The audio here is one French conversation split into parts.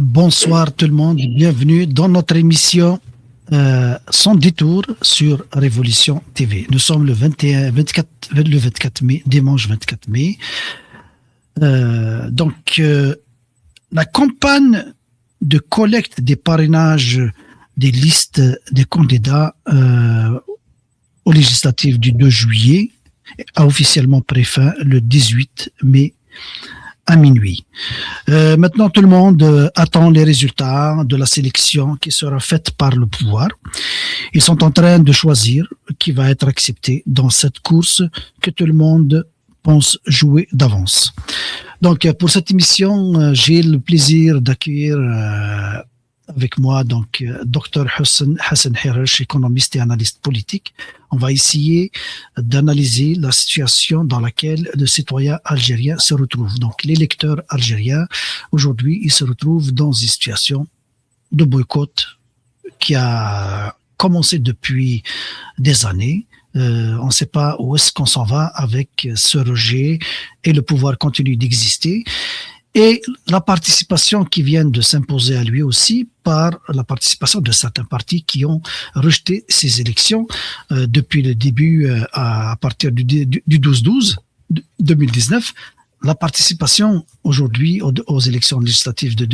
Bonsoir tout le monde, bienvenue dans notre émission Sans détour sur Révolution TV. Nous sommes le 24 mai, dimanche 24 mai. La campagne de collecte des parrainages des listes des candidats aux législatives du 2 juillet a officiellement pris fin le 18 mai à minuit. Maintenant, tout le monde attend les résultats de la sélection qui sera faite par le pouvoir. Ils sont en train de choisir qui va être accepté dans cette course que tout le monde pense jouer d'avance. Donc, pour cette émission, j'ai le plaisir d'accueillir avec moi Dr Hassan Herash, économiste et analyste politique. On va essayer d'analyser la situation dans laquelle le citoyen algérien se retrouve. Donc l'électeur algérien, aujourd'hui, il se retrouve dans une situation de boycott qui a commencé depuis des années. On ne sait pas où est-ce qu'on s'en va avec ce rejet et le pouvoir continue d'exister. Et la participation qui vient de s'imposer à lui aussi par la participation de certains partis qui ont rejeté ces élections depuis le début à partir du 12-12 2019. La participation aujourd'hui aux élections législatives du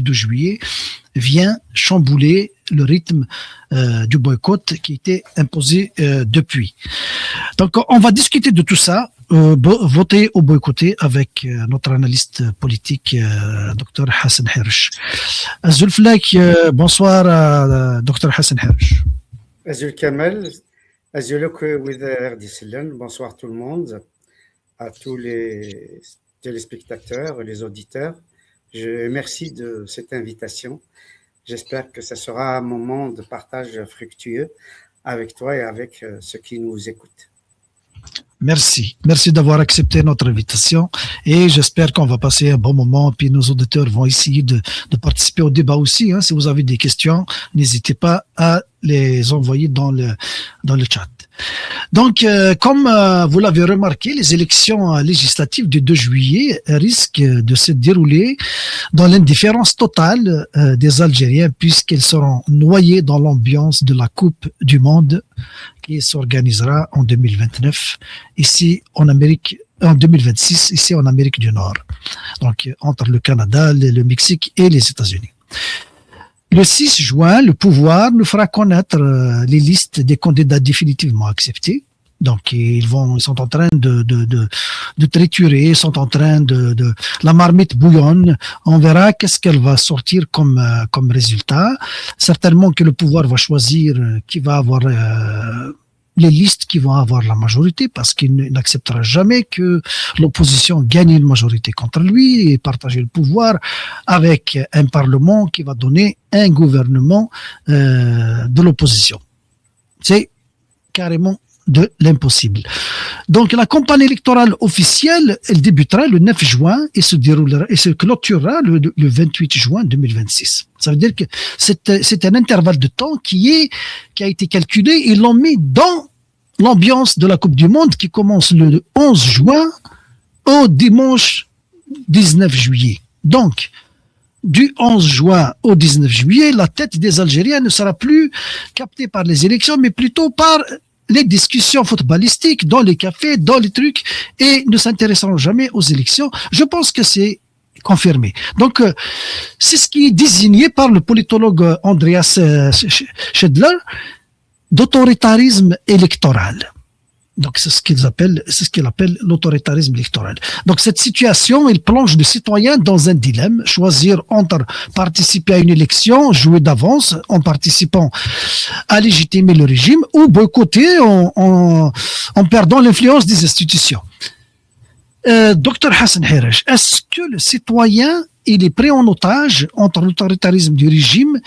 2 juillet vient chambouler le rythme du boycott qui était imposé depuis. Donc on va discuter de tout ça. Voter ou boycotter avec notre analyste politique, Dr Hassan Herash. Zulflek, bonsoir, Dr Hassan Herash. Azul Kamel, Azuluk with RDCLN, bonsoir tout le monde, à tous les téléspectateurs, les auditeurs. Merci de cette invitation. J'espère que ce sera un moment de partage fructueux avec toi et avec ceux qui nous écoutent. Merci d'avoir accepté notre invitation et j'espère qu'on va passer un bon moment puis nos auditeurs vont essayer de participer au débat aussi. Si vous avez des questions, n'hésitez pas à les envoyer dans le chat. Donc, comme vous l'avez remarqué, les élections législatives du 2 juillet risquent de se dérouler dans l'indifférence totale des Algériens puisqu'ils seront noyés dans l'ambiance de la Coupe du Monde qui s'organisera en 2029 ici en 2026 ici en Amérique du Nord. Donc, entre le Canada, le Mexique et les États-Unis. Le 6 juin, le pouvoir nous fera connaître les listes des candidats définitivement acceptés. Donc, ils sont en train de triturer, ils sont en train la marmite bouillonne. On verra qu'est-ce qu'elle va sortir comme résultat. Certainement que le pouvoir va choisir qui va avoir les listes qui vont avoir la majorité parce qu'il n'acceptera jamais que l'opposition gagne une majorité contre lui et partager le pouvoir avec un parlement qui va donner un gouvernement de l'opposition. C'est carrément de l'impossible. Donc la campagne électorale officielle, elle débutera le 9 juin et se déroulera et se clôturera le 28 juin 2026. Ça veut dire que c'est un intervalle de temps qui a été calculé et l'on met dans l'ambiance de la Coupe du Monde qui commence le 11 juin au dimanche 19 juillet. Donc du 11 juin au 19 juillet, la tête des Algériens ne sera plus captée par les élections, mais plutôt par les discussions footballistiques dans les cafés, dans les trucs, et ne s'intéresseront jamais aux élections. Je pense que c'est confirmé. Donc, c'est ce qui est désigné par le politologue Andreas Schedler d'autoritarisme électoral. Donc, c'est ce qu'il appelle l'autoritarisme électoral. Donc, cette situation, il plonge le citoyen dans un dilemme, choisir entre participer à une élection, jouer d'avance en participant à légitimer le régime ou boycotter en perdant l'influence des institutions. Dr Hassan Herash, est-ce que le citoyen, il est pris en otage entre l'autoritarisme du régime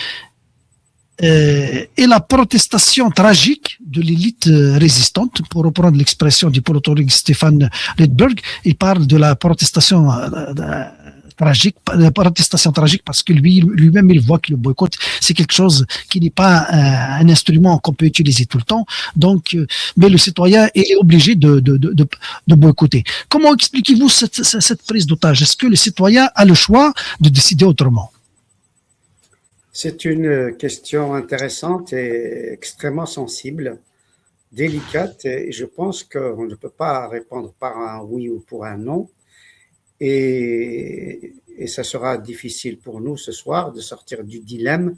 et la protestation tragique de l'élite résistante, pour reprendre l'expression du politologue Stéphane Ledberg, il parle de la protestation tragique, protestation tragique, parce que lui-même, il voit que le boycott, c'est quelque chose qui n'est pas un instrument qu'on peut utiliser tout le temps. Donc, mais le citoyen est obligé de boycotter. Comment expliquez-vous cette prise d'otage? Est-ce que le citoyen a le choix de décider autrement? C'est une question intéressante et extrêmement sensible, délicate, et je pense qu'on ne peut pas répondre par un oui ou pour un non. Et ça sera difficile pour nous ce soir de sortir du dilemme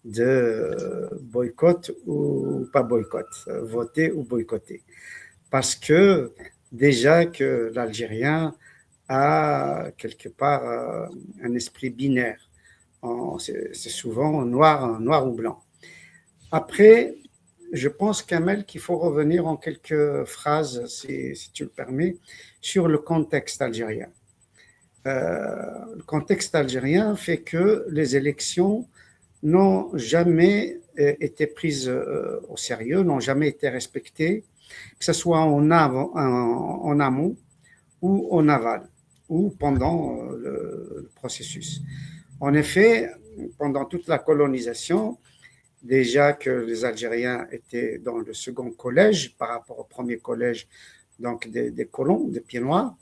de boycott ou pas boycott, voter ou boycotter. Parce que déjà que l'Algérien a quelque part un esprit binaire. C'est souvent noir ou blanc. Après, je pense, Kamel, qu'il faut revenir en quelques phrases, si tu le permets, sur le contexte algérien. Le contexte algérien fait que les élections n'ont jamais été prises au sérieux, n'ont jamais été respectées, que ce soit en amont ou en aval, ou pendant le processus. En effet, pendant toute la colonisation, déjà que les Algériens étaient dans le second collège par rapport au premier collège, donc des colons, des pieds noirs,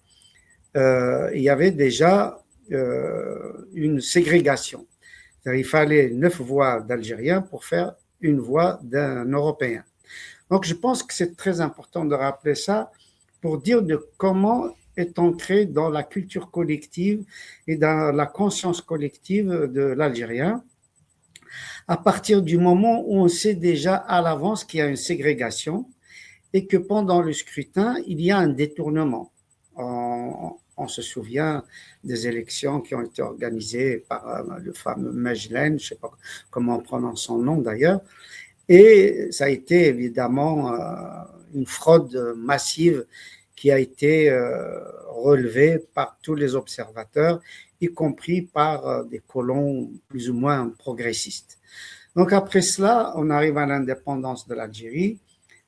il y avait déjà une ségrégation. Il fallait 9 voix d'Algériens pour faire une voix d'un Européen. Donc je pense que c'est très important de rappeler ça pour dire de comment est ancré dans la culture collective et dans la conscience collective de l'Algérien, à partir du moment où on sait déjà à l'avance qu'il y a une ségrégation et que pendant le scrutin, il y a un détournement. On se souvient des élections qui ont été organisées par le fameux Mejlen, je ne sais pas comment on prononce son nom d'ailleurs, et ça a été évidemment une fraude massive qui a été relevée par tous les observateurs, y compris par des colons plus ou moins progressistes. Donc après cela, on arrive à l'indépendance de l'Algérie.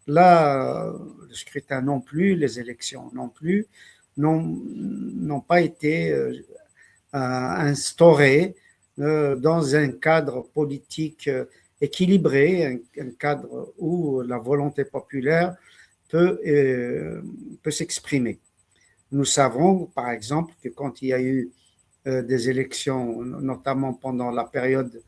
Là, le scrutin non plus, les élections non plus, n'ont pas été instaurées dans un cadre politique équilibré, un cadre où la volonté populaire peut s'exprimer. Nous savons, par exemple, que quand il y a eu des élections, notamment pendant la période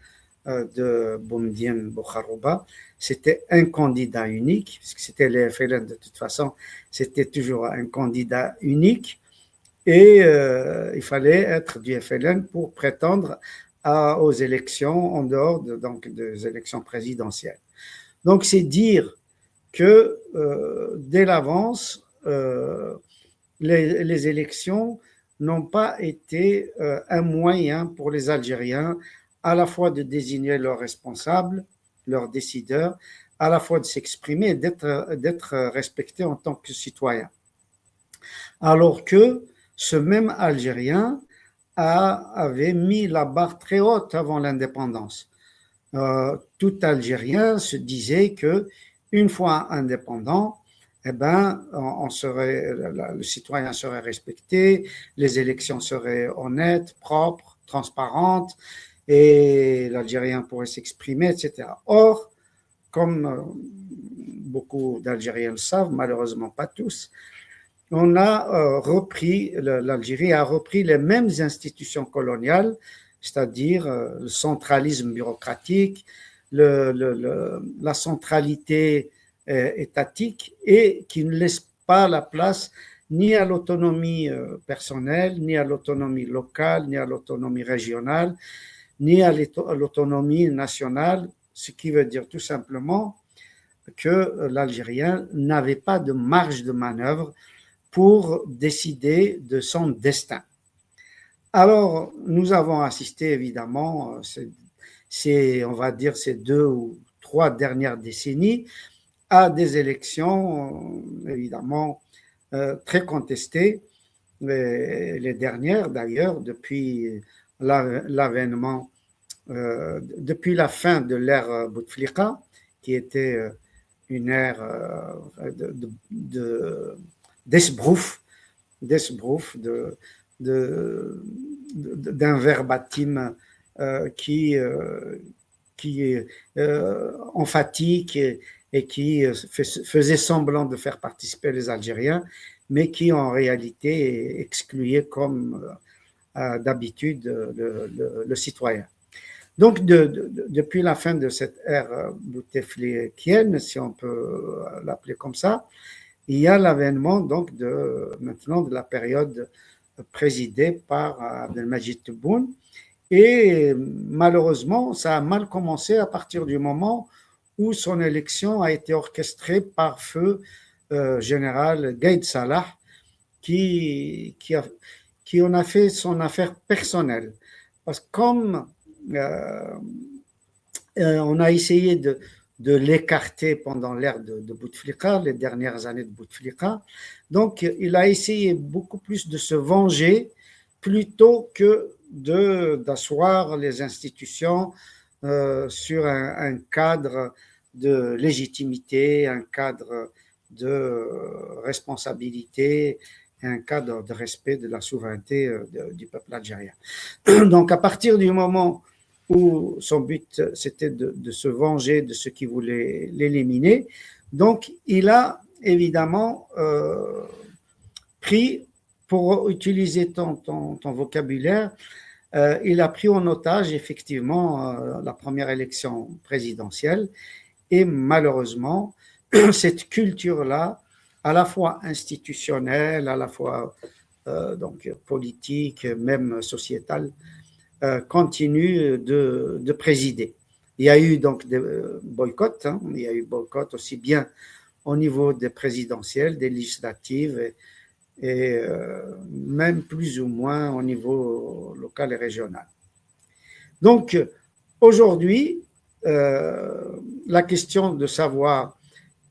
de Boumdien Bokharouba, c'était un candidat unique, puisque c'était les FLN de toute façon, c'était toujours un candidat unique, et il fallait être du FLN pour prétendre aux élections en dehors donc, des élections présidentielles. Donc c'est dire que dès l'avance, les élections n'ont pas été un moyen pour les Algériens à la fois de désigner leurs responsables, leurs décideurs, à la fois de s'exprimer et d'être respectés en tant que citoyens. Alors que ce même Algérien avait mis la barre très haute avant l'indépendance. Tout Algérien se disait que une fois indépendant, eh ben, le citoyen serait respecté, les élections seraient honnêtes, propres, transparentes, et l'Algérien pourrait s'exprimer, etc. Or, comme beaucoup d'Algériens le savent, malheureusement pas tous, l'Algérie a repris les mêmes institutions coloniales, c'est-à-dire le centralisme bureaucratique, la centralité étatique, et qui ne laisse pas la place ni à l'autonomie personnelle, ni à l'autonomie locale, ni à l'autonomie régionale, ni à l'autonomie nationale, ce qui veut dire tout simplement que l'Algérien n'avait pas de marge de manœuvre pour décider de son destin. Alors, nous avons assisté évidemment, on va dire ces 2 ou 3 dernières décennies, à des élections évidemment très contestées, les dernières d'ailleurs, depuis l'avènement, depuis la fin de l'ère Bouteflika, qui était une ère d'esbrouf, d'un verbatim qui est emphatique et qui faisait semblant de faire participer les Algériens, mais qui en réalité excluait comme d'habitude le citoyen. Donc, depuis la fin de cette ère bouteflikienne, si on peut l'appeler comme ça, il y a l'avènement donc maintenant de la période présidée par Abdelmadjid Tebboune. Et malheureusement, ça a mal commencé à partir du moment où son élection a été orchestrée par feu général Gaïd Salah, qui en a fait son affaire personnelle. Parce que comme on a essayé de l'écarter pendant l'ère de Bouteflika, les dernières années de Bouteflika, donc il a essayé beaucoup plus de se venger plutôt que d'asseoir les institutions sur un cadre de légitimité, un cadre de responsabilité, un cadre de respect de la souveraineté du peuple algérien. Donc, à partir du moment où son but, c'était de se venger de ceux qui voulaient l'éliminer, donc il a évidemment pris, pour utiliser ton vocabulaire, il a pris en otage effectivement la première élection présidentielle et malheureusement, cette culture-là, à la fois institutionnelle, à la fois donc politique, même sociétale, continue de présider. Il y a eu donc des boycotts, il y a eu boycotts aussi bien au niveau des présidentielles, des législatives et même plus ou moins au niveau local et régional. Donc aujourd'hui, la question de savoir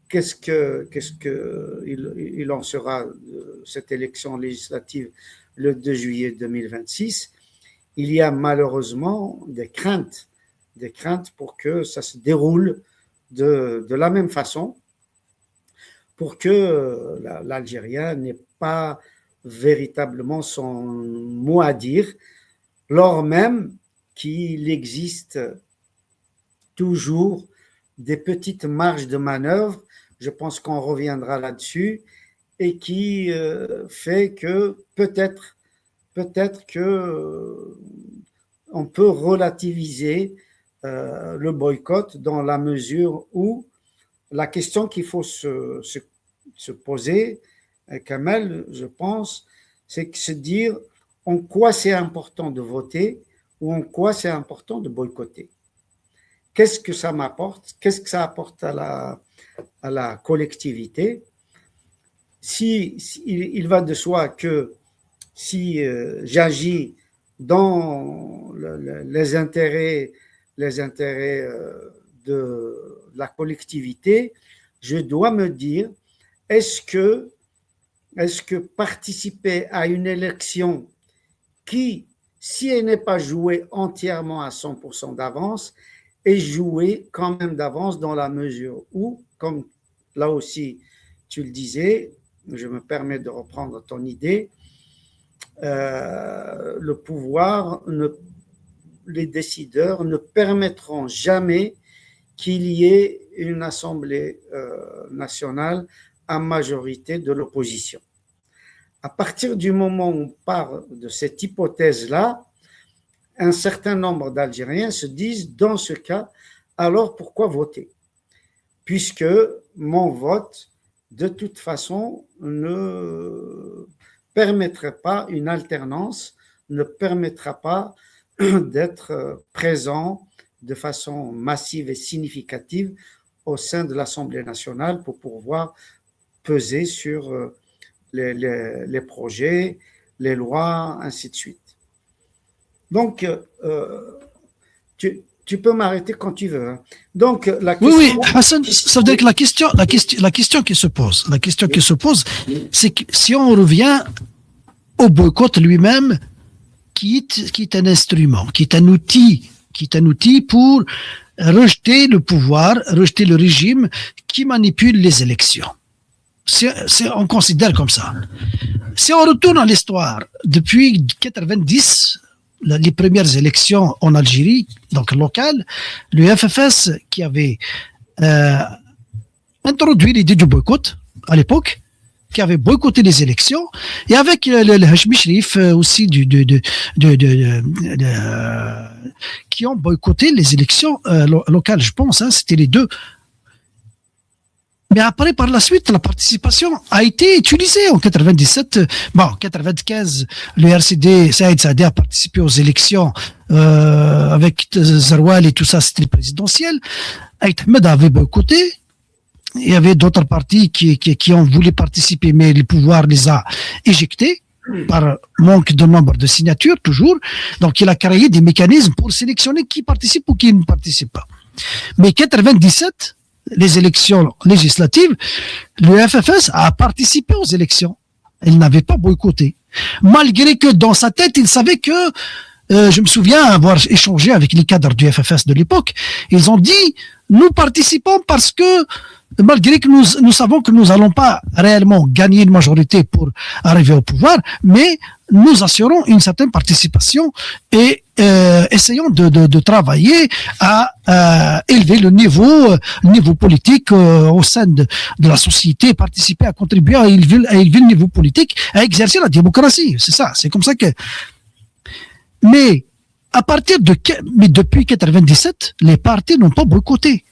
qu'est-ce qu'il en sera de cette élection législative le 2 juillet 2026, il y a malheureusement des craintes pour que ça se déroule de la même façon, pour que l'Algérien n'ait pas véritablement son mot à dire, lors même qu'il existe toujours des petites marges de manœuvre, je pense qu'on reviendra là-dessus, et qui fait que peut-être que on peut relativiser le boycott dans la mesure où la question qu'il faut se poser, Kamel, je pense, c'est que se dire en quoi c'est important de voter ou en quoi c'est important de boycotter. Qu'est-ce que ça m'apporte? Qu'est-ce que ça apporte à la collectivité? Il va de soi que si j'agis dans les intérêts de la collectivité, je dois me dire, est-ce que participer à une élection qui, si elle n'est pas jouée entièrement à 100% d'avance, est jouée quand même d'avance dans la mesure où, comme là aussi tu le disais, je me permets de reprendre ton idée, le pouvoir, les décideurs ne permettront jamais qu'il y ait une assemblée nationale à majorité de l'opposition. À partir du moment où on parle de cette hypothèse-là, un certain nombre d'Algériens se disent, dans ce cas, alors pourquoi voter? Puisque mon vote, de toute façon, ne permettrait pas une alternance, ne permettra pas d'être présent de façon massive et significative au sein de l'Assemblée nationale pour pouvoir peser sur les projets, les lois, ainsi de suite. Donc, tu peux m'arrêter quand tu veux. Donc, la question... Oui, Hassan, ça veut dire que la question qui se pose, c'est que si on revient au boycott lui-même, qui est un instrument, qui est un outil pour rejeter le pouvoir, rejeter le régime qui manipule les élections. On considère comme ça. Si on retourne à l'histoire, depuis 90, les premières élections en Algérie, donc locales, le FFS qui avait introduit l'idée du boycott à l'époque, qui avait boycotté les élections, et avec le Hashmi Shrif aussi qui ont boycotté les élections locales, je pense, hein, c'était les deux. Mais après, par la suite, la participation a été utilisée en 97. Bon, en 95, le RCD, Saïd Saadi a participé aux élections avec Zaroual et tout ça, c'était présidentiel. Aït Ahmed avait boycotté. Il y avait d'autres partis qui ont voulu participer, mais le pouvoir les a éjectés par manque de nombre de signatures, toujours. Donc, il a créé des mécanismes pour sélectionner qui participe ou qui ne participe pas. Mais 97, les élections législatives, le FFS a participé aux élections. Il n'avait pas boycotté. Malgré que dans sa tête, il savait que, je me souviens avoir échangé avec les cadres du FFS de l'époque, ils ont dit, nous participons parce que, malgré que nous savons que nous n'allons pas réellement gagner une majorité pour arriver au pouvoir, mais nous assurons une certaine participation et essayons de travailler à élever le niveau politique au sein de la société, participer, à contribuer à élever le niveau politique, à exercer la démocratie. C'est ça, c'est comme ça que... Mais depuis 97, les partis n'ont pas boycotté.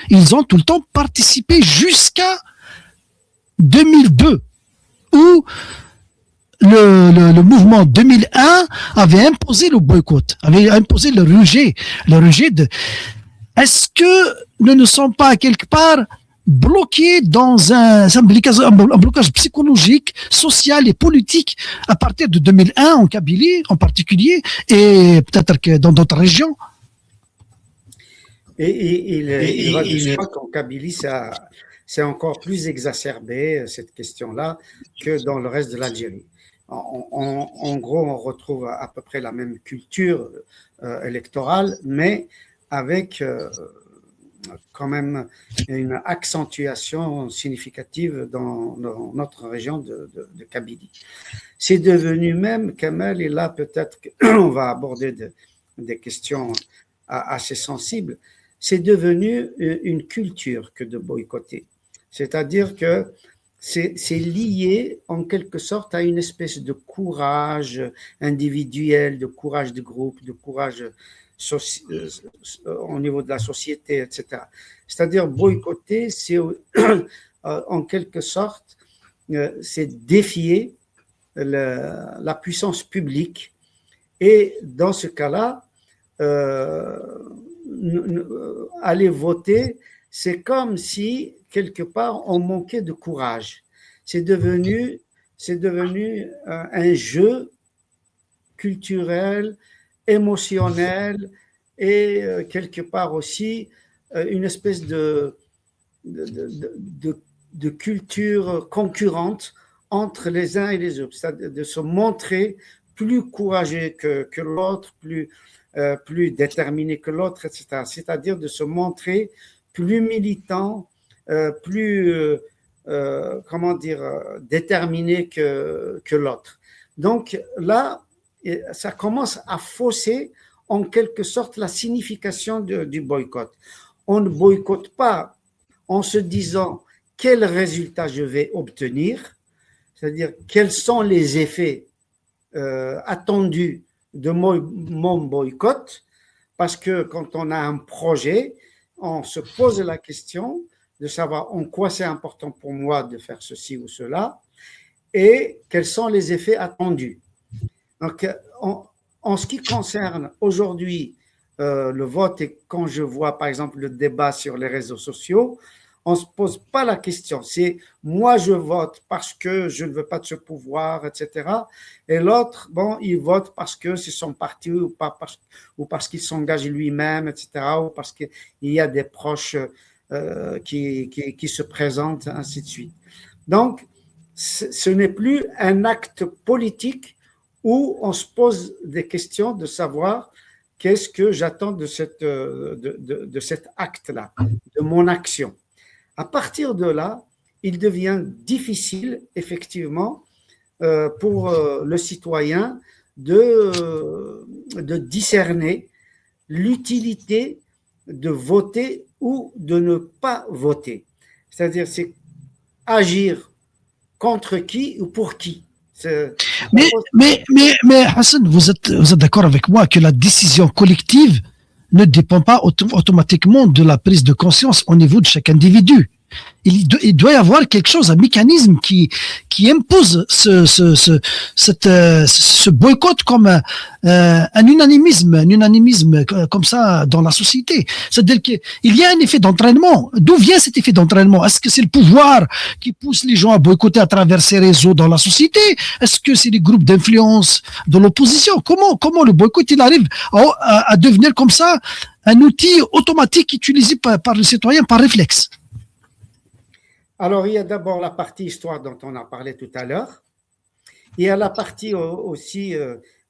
Ils ont tout le temps participé jusqu'à 2002, où le mouvement 2001 avait imposé le boycott, avait imposé le rejet de... Est-ce que nous ne sommes pas quelque part bloqués dans un blocage psychologique, social et politique à partir de 2001 en Kabylie en particulier, et peut-être que dans d'autres régions? Et il va de soi qu'en Kabylie, c'est encore plus exacerbé, cette question-là, que dans le reste de l'Algérie. En gros, on retrouve à peu près la même culture électorale, mais avec quand même une accentuation significative dans notre région de Kabylie. C'est devenu même, Kamel, et là peut-être qu'on va aborder des questions assez sensibles, c'est devenu une culture que de boycotter. C'est-à-dire que c'est lié en quelque sorte à une espèce de courage individuel, de courage de groupe, de courage au niveau de la société, etc. C'est-à-dire boycotter, c'est en quelque sorte, c'est défier la puissance publique. Et dans ce cas-là, aller voter, c'est comme si, quelque part, on manquait de courage. C'est devenu un jeu culturel, émotionnel et quelque part aussi une espèce de culture concurrente entre les uns et les autres, c'est-à-dire de se montrer plus courageux que l'autre, plus déterminé que l'autre, etc. C'est-à-dire de se montrer plus militant, plus, déterminé que l'autre. Donc là, ça commence à fausser en quelque sorte la signification du boycott. On ne boycotte pas en se disant quel résultat je vais obtenir, c'est-à-dire quels sont les effets attendus de mon boycott, parce que quand on a un projet, on se pose la question de savoir en quoi c'est important pour moi de faire ceci ou cela et quels sont les effets attendus. Donc, en ce qui concerne aujourd'hui le vote, et quand je vois par exemple le débat sur les réseaux sociaux, on ne se pose pas la question. C'est moi je vote parce que je ne veux pas de ce pouvoir, etc. Et l'autre, bon, il vote parce que c'est son parti ou parce qu'il s'engage lui-même, etc. Ou parce qu'il y a des proches qui se présentent, ainsi de suite. Donc, ce n'est plus un acte politique où on se pose des questions de savoir qu'est-ce que j'attends de cet acte-là, de mon action. À partir de là, il devient difficile, effectivement, pour le citoyen de discerner l'utilité de voter ou de ne pas voter. C'est-à-dire, c'est agir contre qui ou pour qui. Mais Hassan, vous êtes d'accord avec moi que la décision collective ne dépend pas automatiquement de la prise de conscience au niveau de chaque individu. Il doit y avoir quelque chose, un mécanisme qui impose ce boycott comme un unanimisme comme ça dans la société. C'est-à-dire qu'il y a un effet d'entraînement. D'où vient cet effet d'entraînement? Est-ce que c'est le pouvoir qui pousse les gens à boycotter à travers ces réseaux dans la société? Est-ce que c'est les groupes d'influence de l'opposition? Comment le boycott il arrive à devenir comme ça un outil automatique utilisé par les citoyens par réflexe? Alors, il y a d'abord la partie histoire dont on a parlé tout à l'heure. Il y a la partie aussi,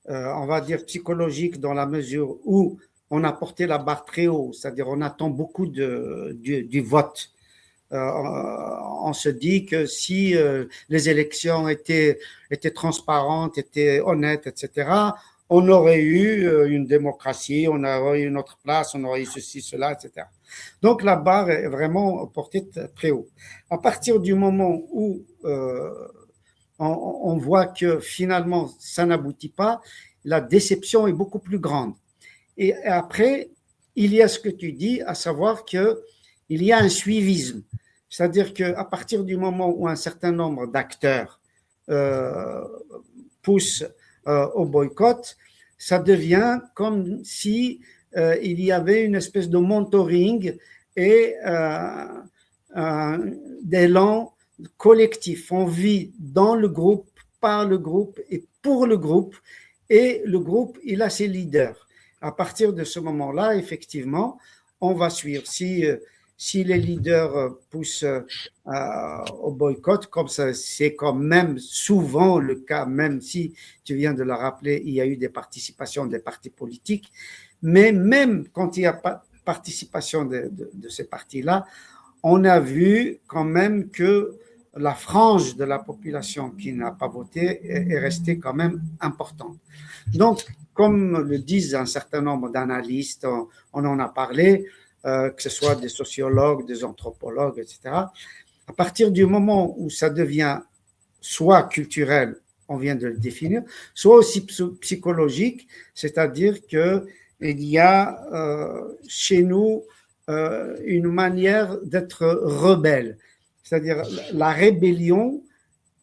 on va dire, psychologique dans la mesure où on a porté la barre très haut, c'est-à-dire on attend beaucoup du vote. On se dit que si les élections étaient transparentes, étaient honnêtes, etc., on aurait eu une démocratie, on aurait eu une autre place, on aurait eu ceci, cela, etc. Donc la barre est vraiment portée très haut. À partir du moment où on voit que finalement ça n'aboutit pas, la déception est beaucoup plus grande. Et après, il y a ce que tu dis, à savoir qu'il y a un suivisme. C'est-à-dire qu'à partir du moment où un certain nombre d'acteurs poussent au boycott, ça devient comme si il y avait une espèce de mentoring et d'élan collectif. On vit dans le groupe, par le groupe et pour le groupe, et le groupe, il a ses leaders. À partir de ce moment-là, effectivement, on va suivre. Si les leaders poussent au boycott, comme ça, c'est quand même souvent le cas, même si tu viens de le rappeler, il y a eu des participations des partis politiques, mais même quand il n'y a pas participation de ces partis-là, on a vu quand même que la frange de la population qui n'a pas voté est restée quand même importante. Donc, comme le disent un certain nombre d'analystes, on en a parlé, que ce soit des sociologues, des anthropologues, etc., à partir du moment où ça devient soit culturel, on vient de le définir, soit aussi psychologique, c'est-à-dire qu'il y a chez nous une manière d'être rebelle. C'est-à-dire la rébellion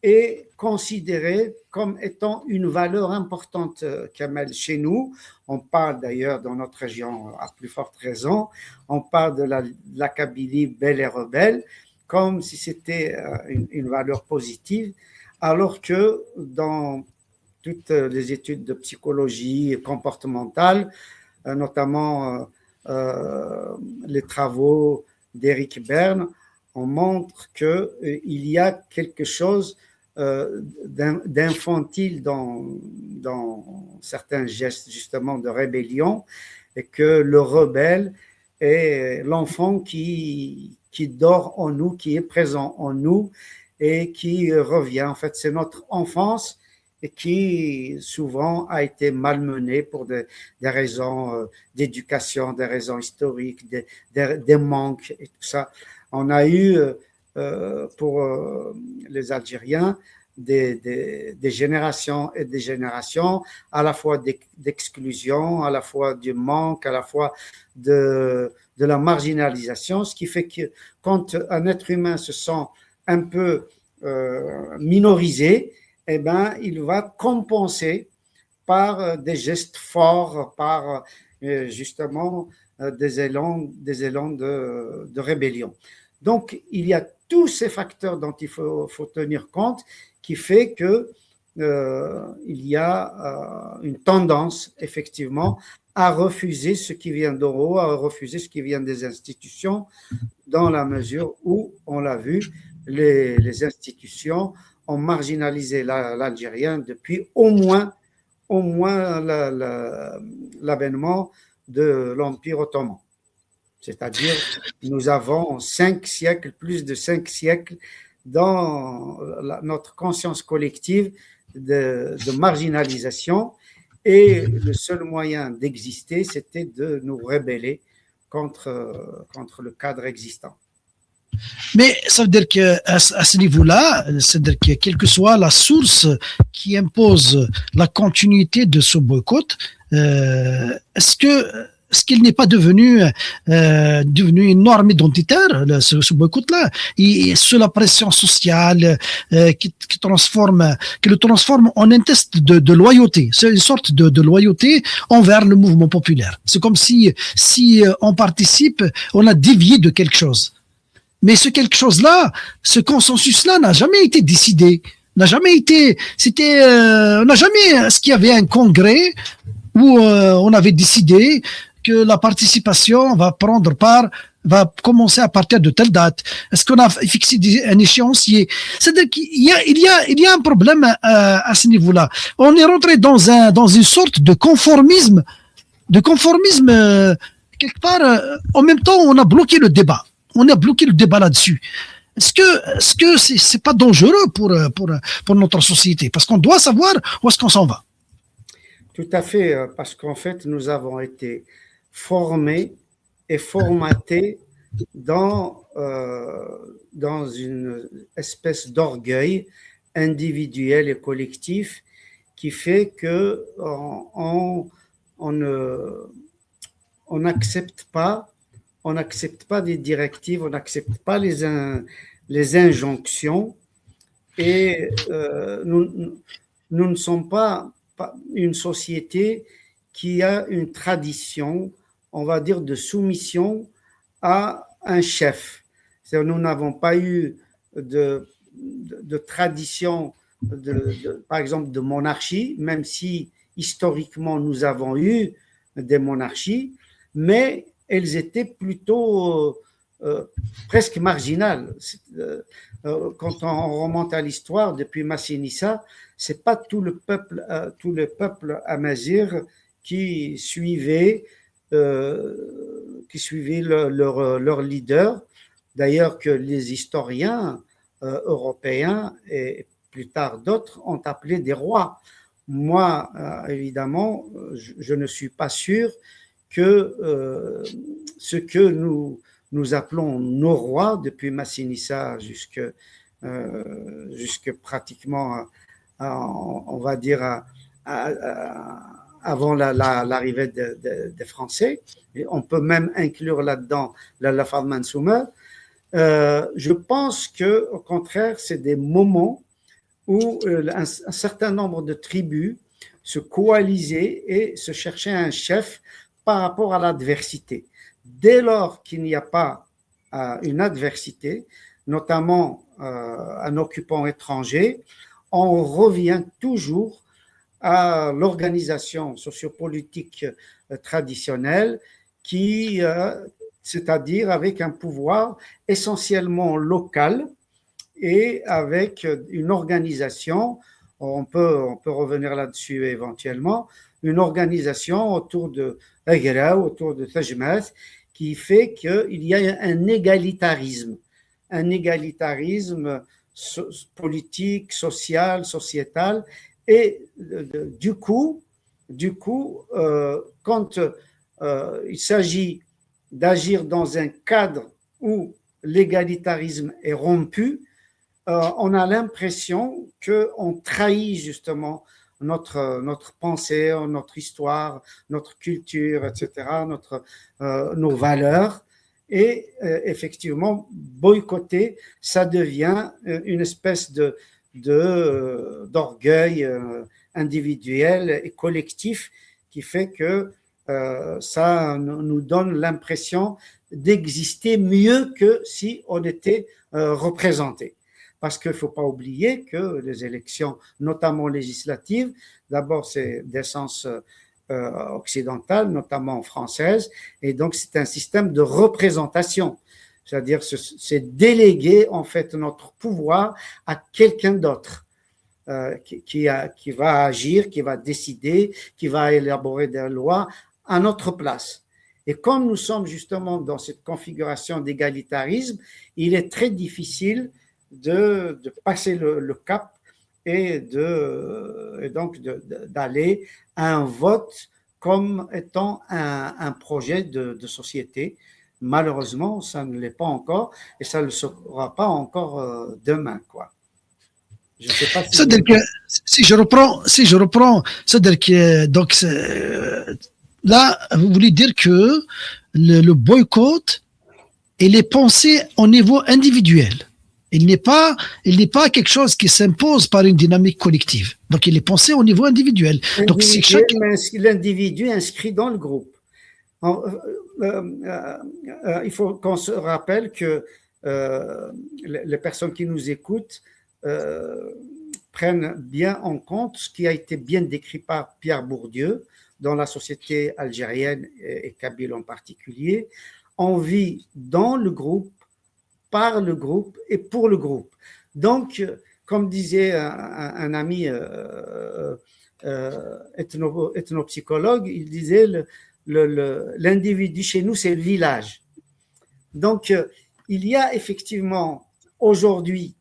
est considérée comme étant une valeur importante, Kamel, chez nous. On parle d'ailleurs dans notre région à plus forte raison, on parle de la Kabylie belle et rebelle, comme si c'était une valeur positive, alors que dans toutes les études de psychologie comportementale, notamment les travaux d'Éric Berne, on montre qu'il y a quelque chose d'infantile dans certains gestes justement de rébellion, et que le rebelle est l'enfant qui dort en nous, qui est présent en nous et qui revient. En fait, c'est notre enfance et qui souvent a été malmenée pour des raisons d'éducation, des raisons historiques, des manques et tout ça. On a eu pour les Algériens des générations et des générations, à la fois d'exclusion, à la fois du manque, à la fois de la marginalisation, ce qui fait que quand un être humain se sent un peu minorisé, eh ben, il va compenser par des gestes forts, par justement des élans de rébellion. Donc, il y a tous ces facteurs dont il faut tenir compte qui fait que il y a une tendance, effectivement, à refuser ce qui vient d'en haut, à refuser ce qui vient des institutions, dans la mesure où, on l'a vu, les institutions ont marginalisé l'Algérien depuis au moins l'avènement de l'Empire ottoman. C'est-à-dire, nous avons 5 siècles, plus de 5 siècles dans notre conscience collective de marginalisation, Et le seul moyen d'exister, c'était de nous rebeller contre le cadre existant. Mais ça veut dire qu'à à ce niveau-là, c'est-à-dire que quelle que soit la source qui impose la continuité de ce boycott, est-ce qu'il n'est pas devenu une norme identitaire, ce boycott-là, et sous la pression sociale qui le transforme en un test de loyauté. C'est une sorte de loyauté envers le mouvement populaire. C'est comme si on participe, on a dévié de quelque chose. Mais ce quelque chose-là, ce consensus-là n'a jamais été décidé, n'a jamais été, on n'a jamais, est-ce qu'il y avait un congrès où on avait décidé que la participation va commencer à partir de telle date? Est-ce qu'on a fixé un échéancier? C'est-à-dire qu'il y a un problème à ce niveau-là. On est rentré dans une sorte de conformisme, quelque part. En même temps, on a bloqué le débat. On a bloqué le débat là-dessus. Est-ce que c'est pas dangereux pour notre société? Parce qu'on doit savoir où est-ce qu'on s'en va. Tout à fait, parce qu'en fait, nous avons été formés et formatés dans une espèce d'orgueil individuel et collectif qui fait que on n'accepte pas des directives, on n'accepte pas les injonctions et nous ne sommes pas une société qui a une tradition, on va dire, de soumission à un chef. Nous n'avons pas eu de tradition, par exemple, de monarchie, même si historiquement nous avons eu des monarchies, mais elles étaient plutôt presque marginales. Quand on remonte à l'histoire, depuis Massinissa, c'est pas tout le peuple amazigh qui suivait leur leader. D'ailleurs, que les historiens européens et plus tard d'autres ont appelé des rois. Moi, évidemment, je ne suis pas sûr que ce que nous appelons nos rois, depuis Massinissa jusque pratiquement, on va dire, avant l'arrivée des Français, et on peut même inclure là-dedans la femme Mansouma, je pense qu'au contraire, c'est des moments où un certain nombre de tribus se coalisaient et se cherchaient un chef par rapport à l'adversité. Dès lors qu'il n'y a pas une adversité, notamment un occupant étranger, on revient toujours à l'organisation sociopolitique traditionnelle c'est-à-dire avec un pouvoir essentiellement local et avec une organisation, on peut revenir là-dessus éventuellement, une organisation autour de Agra, autour de Tajmath, qui fait qu'il y a un égalitarisme politique, social, sociétal, et du coup, quand il s'agit d'agir dans un cadre où l'égalitarisme est rompu, on a l'impression qu'on trahit justement notre pensée, notre histoire, notre culture, etc., nos valeurs. Et effectivement, boycotter, ça devient une espèce d'orgueil individuel et collectif qui fait que ça nous donne l'impression d'exister mieux que si on était représenté. Parce qu'il ne faut pas oublier que les élections, notamment législatives, d'abord c'est d'essence occidentale, notamment française, et donc c'est un système de représentation. C'est-à-dire c'est déléguer en fait notre pouvoir à quelqu'un d'autre qui va agir, qui va décider, qui va élaborer des lois à notre place. Et comme nous sommes justement dans cette configuration d'égalitarisme, il est très difficile de passer le cap et donc d'aller à un vote comme étant un projet de société. Malheureusement, ça ne l'est pas encore et ça ne le sera pas encore demain, quoi. Je ne sais pas si C'est-à-dire que si je reprends, c'est-à-dire que donc là, vous voulez dire que le boycott, il est pensé au niveau individuel. Il n'est pas quelque chose qui s'impose par une dynamique collective. Donc, il est pensé au niveau individuel. Donc, si individuel, chaque... mais l'individu inscrit dans le groupe. Il faut qu'on se rappelle que les personnes qui nous écoutent prennent bien en compte ce qui a été bien décrit par Pierre Bourdieu dans la société algérienne et kabyle en particulier. On vit dans le groupe, par le groupe et pour le groupe. Donc, comme disait un ami ethnopsychologue, il disait l'individu chez nous, c'est le village. Donc, il y a effectivement aujourd'hui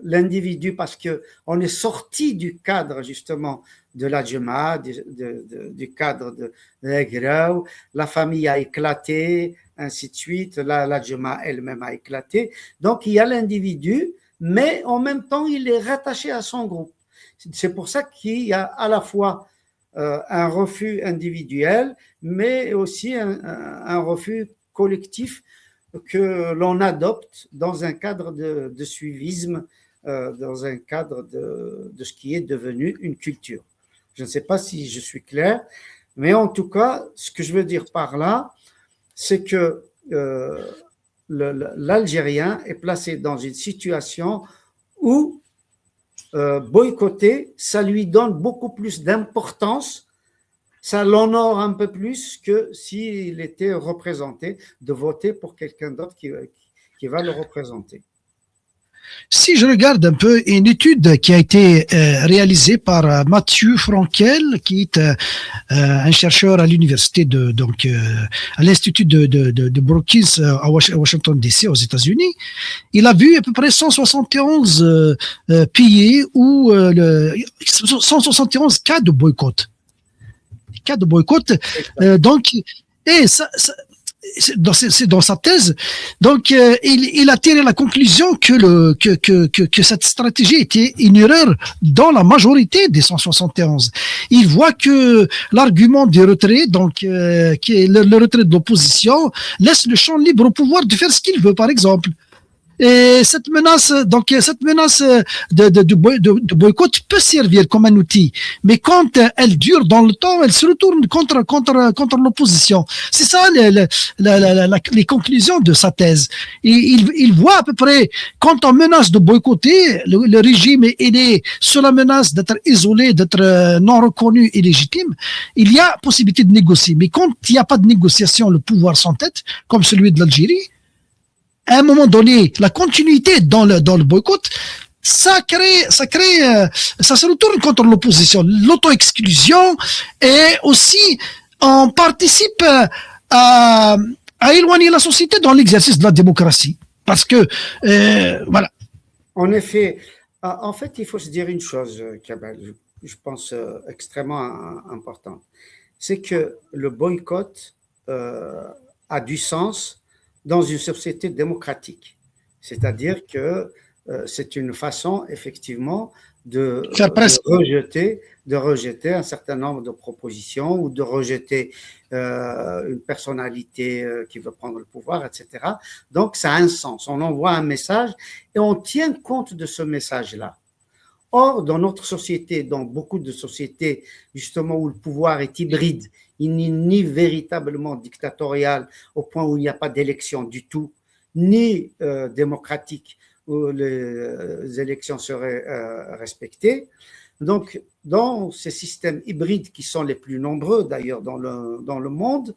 l'individu parce qu'on est sorti du cadre justement de la Jemaah, du cadre de l'Agraw, la famille a éclaté, ainsi de suite, la Jemaah elle-même a éclaté. Donc, il y a l'individu, mais en même temps, il est rattaché à son groupe. C'est pour ça qu'il y a à la fois un refus individuel, mais aussi un refus collectif que l'on adopte dans un cadre de suivisme, dans un cadre de ce qui est devenu une culture. Je ne sais pas si je suis clair, mais en tout cas, ce que je veux dire par là, c'est que l'Algérien est placé dans une situation où boycotter, ça lui donne beaucoup plus d'importance, ça l'honore un peu plus que s'il était représenté, de voter pour quelqu'un d'autre qui va le représenter. Si je regarde un peu une étude qui a été réalisée par Mathieu Frankel, qui est un chercheur à l'université à l'institut de Brookings à Washington DC aux États-Unis, il a vu à peu près 171 pays où 171 cas de boycott. Donc, et c'est dans sa thèse. Donc, il a tiré la conclusion que cette stratégie était une erreur dans la majorité des 171. Il voit que l'argument du retrait, donc qui est le retrait de l'opposition, laisse le champ libre au pouvoir de faire ce qu'il veut, par exemple. Et cette menace de boycott peut servir comme un outil, mais quand elle dure dans le temps, elle se retourne contre l'opposition. C'est ça les conclusions de sa thèse. Et il voit à peu près quand on menace de boycotter le régime, il est sous la menace d'être isolé, d'être non reconnu et légitime. Il y a possibilité de négocier, mais quand il n'y a pas de négociation, le pouvoir s'entête, comme celui de l'Algérie. À un moment donné, la continuité dans le boycott, ça se retourne contre l'opposition, l'auto-exclusion, et aussi on participe à éloigner la société dans l'exercice de la démocratie. Parce que, voilà. En effet, en fait, il faut se dire une chose, Kabal, je pense extrêmement importante, c'est que le boycott a du sens dans une société démocratique. C'est-à-dire que c'est une façon, effectivement, de rejeter un certain nombre de propositions ou de rejeter une personnalité qui veut prendre le pouvoir, etc. Donc, ça a un sens. On envoie un message et on tient compte de ce message-là. Or, dans notre société, dans beaucoup de sociétés, justement, où le pouvoir est hybride, il n'est ni véritablement dictatorial au point où il n'y a pas d'élection du tout, ni démocratique où les élections seraient respectées. Donc, dans ces systèmes hybrides qui sont les plus nombreux d'ailleurs dans le monde,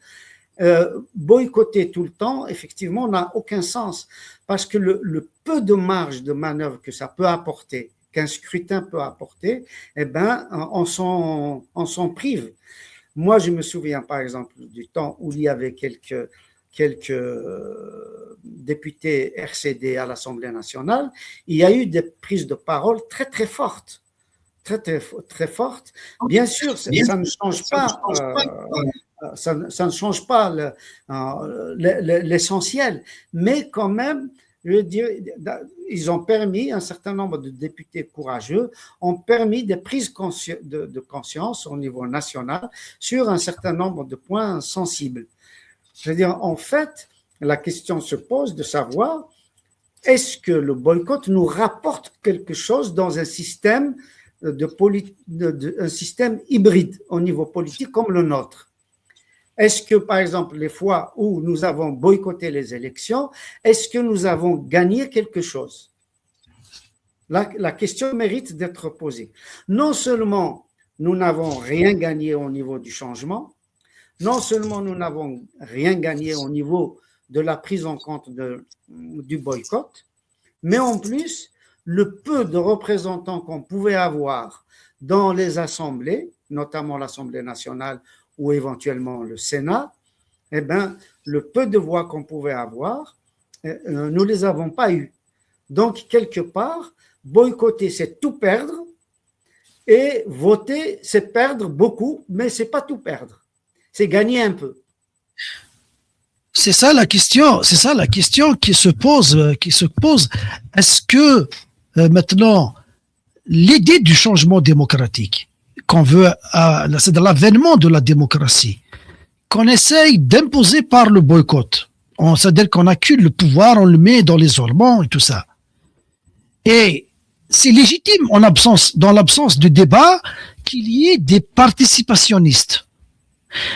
boycotter tout le temps, effectivement, n'a aucun sens parce que le peu de marge de manœuvre que ça peut apporter, qu'un scrutin peut apporter, eh ben, on s'en prive. Moi, je me souviens, par exemple, du temps où il y avait quelques quelques députés RCD à l'Assemblée nationale, il y a eu des prises de parole très, très fortes. Très, très, très fortes. Bien sûr, ça ne change pas, ça ne change pas l'essentiel, mais quand même, je veux dire, ils ont permis, un certain nombre de députés courageux ont permis des prises de conscience au niveau national sur un certain nombre de points sensibles. Je veux dire, en fait, la question se pose de savoir est-ce que le boycott nous rapporte quelque chose dans un système un système hybride au niveau politique comme le nôtre. Est-ce que, par exemple, les fois où nous avons boycotté les élections, est-ce que nous avons gagné quelque chose? La question mérite d'être posée. Non seulement nous n'avons rien gagné au niveau du changement, non seulement nous n'avons rien gagné au niveau de la prise en compte du boycott, mais en plus, le peu de représentants qu'on pouvait avoir dans les assemblées, notamment l'Assemblée nationale ou éventuellement le Sénat, eh bien, le peu de voix qu'on pouvait avoir, nous ne les avons pas eues. Donc, quelque part, boycotter, c'est tout perdre, et voter, c'est perdre beaucoup, mais ce n'est pas tout perdre. C'est gagner un peu. C'est ça la question. C'est ça la question qui se pose. Est-ce que maintenant l'idée du changement démocratique qu'on veut, c'est de l'avènement de la démocratie, qu'on essaye d'imposer par le boycott. C'est-à-dire qu'on accule le pouvoir, on le met dans l'isolement et tout ça. Et c'est légitime dans l'absence de débat qu'il y ait des participationnistes.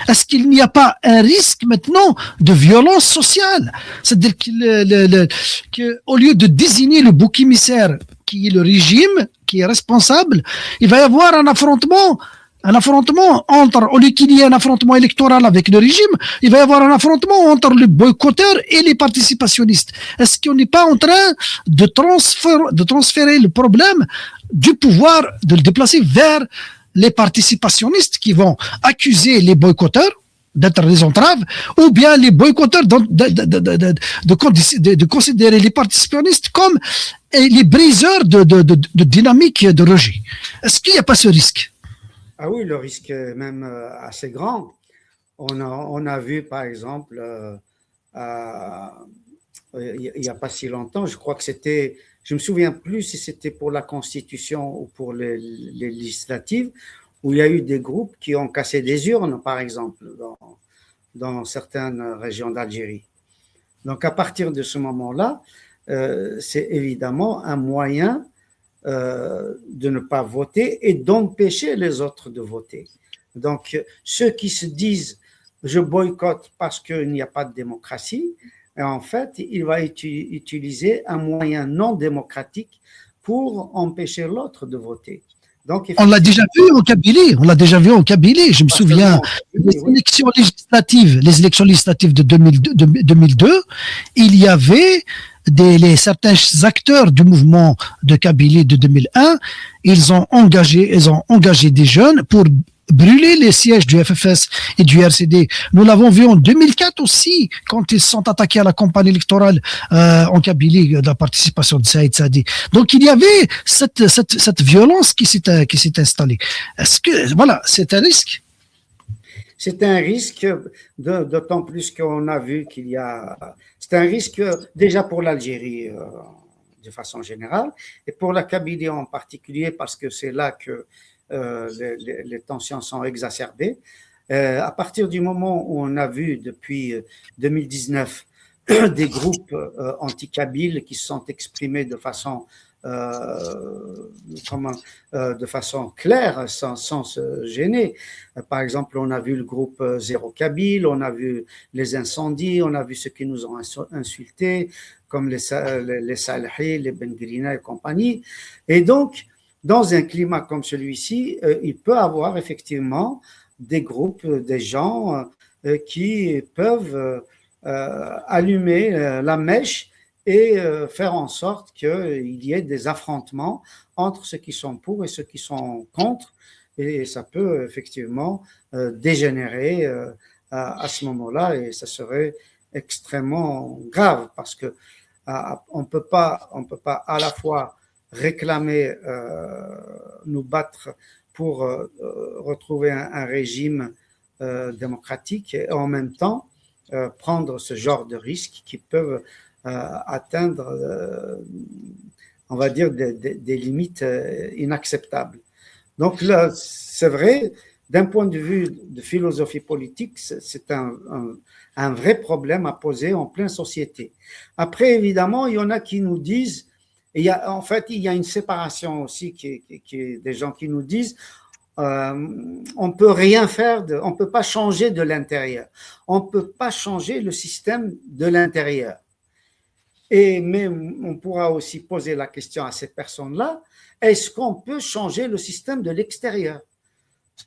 Est-ce qu'il n'y a pas un risque maintenant de violence sociale? C'est-à-dire qu'au lieu de désigner le bouc émissaire qui est le régime, qui est responsable, il va y avoir un affrontement entre, au lieu qu'il y ait un affrontement électoral avec le régime, il va y avoir un affrontement entre les boycotteurs et les participationnistes. Est-ce qu'on n'est pas en train de transférer le problème du pouvoir, de le déplacer vers les participationnistes qui vont accuser les boycotteurs d'être des entraves, ou bien les boycotteurs de considérer les participationnistes comme les briseurs de dynamique de rejet. Est-ce qu'il n'y a pas ce risque? Ah oui, le risque est même assez grand. On a vu, par exemple, il n'y a pas si longtemps, je crois que c'était, je ne me souviens plus si c'était pour la Constitution ou pour les législatives, où il y a eu des groupes qui ont cassé des urnes, par exemple, dans certaines régions d'Algérie. Donc, à partir de ce moment-là, c'est évidemment un moyen de ne pas voter et d'empêcher les autres de voter. Donc, ceux qui se disent « je boycotte parce qu'il n'y a pas de démocratie », en fait, il va utiliser un moyen non démocratique pour empêcher l'autre de voter. Donc, on l'a déjà vu en Kabylie. Je me souviens, les élections législatives de 2002, il y avait certains acteurs du mouvement de Kabylie de 2001, ils ont engagé des jeunes pour brûler les sièges du FFS et du RCD. Nous l'avons vu en 2004 aussi, quand ils sont attaqués à la campagne électorale en Kabylie, de la participation de Saïd Sadi. Donc il y avait cette violence qui s'est installée. Est-ce que, voilà, c'est un risque? C'est un risque, d'autant plus qu'on a vu qu'il y a... C'est un risque déjà pour l'Algérie de façon générale, et pour la Kabylie en particulier, parce que c'est là que les tensions sont exacerbées. À partir du moment où on a vu depuis 2019 des groupes anti-kabyles qui se sont exprimés de façon claire, sans se gêner. Par exemple, on a vu le groupe Zéro Kabyle, on a vu les incendies, on a vu ceux qui nous ont insultés, comme les Salahi, les Ben Grina et compagnie. Et donc, dans un climat comme celui-ci, il peut y avoir effectivement des groupes, des gens qui peuvent allumer la mèche et faire en sorte qu'il y ait des affrontements entre ceux qui sont pour et ceux qui sont contre. Et ça peut effectivement dégénérer à ce moment-là, et ça serait extrêmement grave parce que on peut pas à la fois réclamer, nous battre pour retrouver un régime démocratique et en même temps prendre ce genre de risques qui peuvent atteindre, on va dire, des limites inacceptables. Donc là, c'est vrai, d'un point de vue de philosophie politique, c'est un vrai problème à poser en pleine société. Après, évidemment, il y en a qui nous disent, en fait, il y a une séparation aussi des gens qui nous disent on peut rien faire, on peut pas changer de l'intérieur, on peut pas changer le système de l'intérieur. Mais on pourra aussi poser la question à cette personne-là, est-ce qu'on peut changer le système de l'extérieur?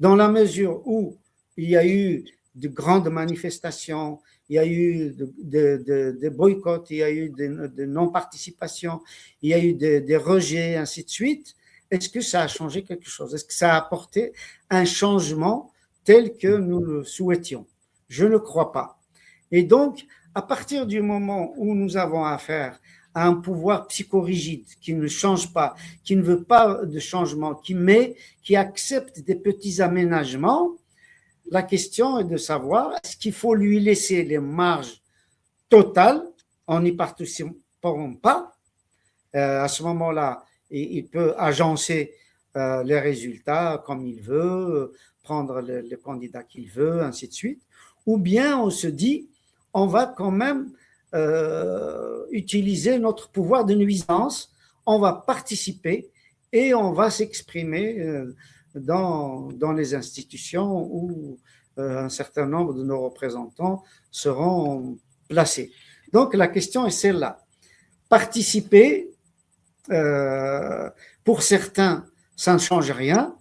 Dans la mesure où il y a eu de grandes manifestations, il y a eu des boycotts, il y a eu de non-participation, il y a eu des rejets, ainsi de suite, est-ce que ça a changé quelque chose? Est-ce que ça a apporté un changement tel que nous le souhaitions? Je ne crois pas. Et donc, à partir du moment où nous avons affaire à un pouvoir psychorigide qui ne change pas, qui ne veut pas de changement, qui accepte des petits aménagements, la question est de savoir est-ce qu'il faut lui laisser les marges totales en n'y participant pas. À ce moment-là, il peut agencer les résultats comme il veut, prendre le candidat qu'il veut, ainsi de suite. Ou bien on se dit, on va quand même utiliser notre pouvoir de nuisance, on va participer et on va s'exprimer dans les institutions où un certain nombre de nos représentants seront placés. Donc la question est celle-là. Participer, pour certains, ça ne change rien,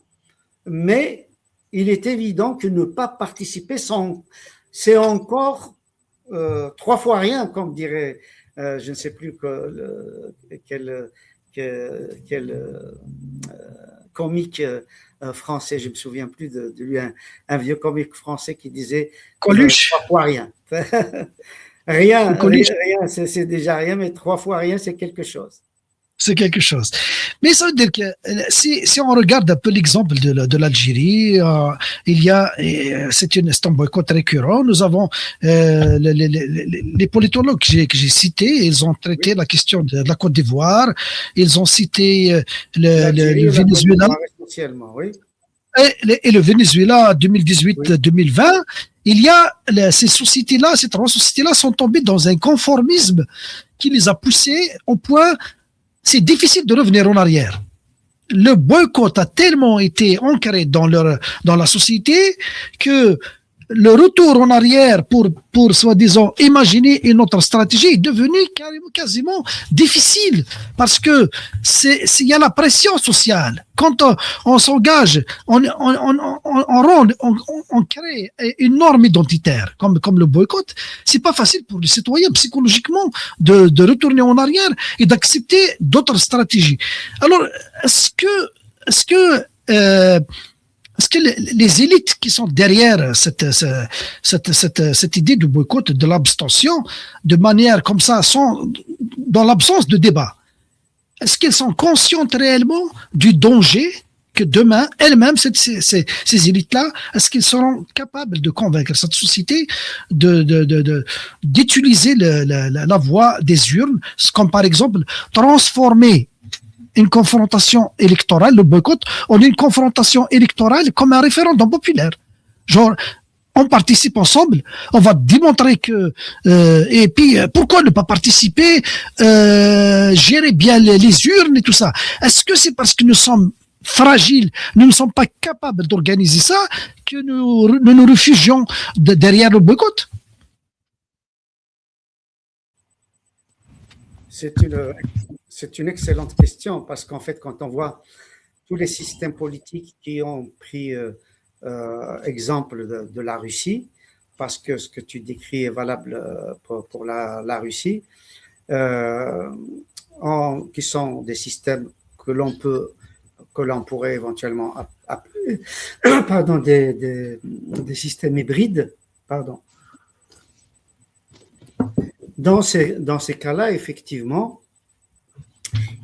mais il est évident que ne pas participer, c'est encore 3 fois rien, comme dirait, je ne sais plus quel comique français, je ne me souviens plus de lui, un vieux comique français qui disait Coluche. 3 fois rien. Rien, c'est déjà rien, mais 3 fois rien, c'est quelque chose. C'est quelque chose. Mais ça veut dire que si on regarde un peu l'exemple de l'Algérie, c'est un boycott récurrent. Nous avons les politologues que j'ai cités, ils ont traité la question de la Côte d'Ivoire, ils ont cité le Venezuela. Oui. Et le Venezuela 2018-2020, il y a ces sociétés-là, ces 3 sociétés-là sont tombées dans un conformisme qui les a poussées au point, c'est difficile de revenir en arrière. Le boycott a tellement été ancré dans la société que le retour en arrière pour soi-disant imaginer une autre stratégie est devenu quasiment difficile parce que il y a la pression sociale. Quand on s'engage, on crée une norme identitaire comme le boycott. C'est pas facile pour les citoyens psychologiquement de retourner en arrière et d'accepter d'autres stratégies. Alors, est-ce que les élites qui sont derrière cette idée de boycott, de l'abstention, de manière comme ça, sont dans l'absence de débat? Est-ce qu'elles sont conscientes réellement du danger que demain, elles-mêmes, ces élites-là, est-ce qu'elles seront capables de convaincre cette société d'utiliser la voie des urnes, comme par exemple transformer une confrontation électorale, le boycott, en une confrontation électorale comme un référendum populaire. Genre, on participe ensemble, on va démontrer que... et puis, pourquoi ne pas participer, gérer bien les urnes et tout ça? Est-ce que c'est parce que nous sommes fragiles, nous ne sommes pas capables d'organiser ça, que nous réfugions derrière le boycott? C'est une excellente question parce qu'en fait, quand on voit tous les systèmes politiques qui ont pris exemple de la Russie, parce que ce que tu décris est valable pour la Russie, qui sont des systèmes que l'on pourrait éventuellement appeler des systèmes hybrides, Dans ces cas-là, effectivement,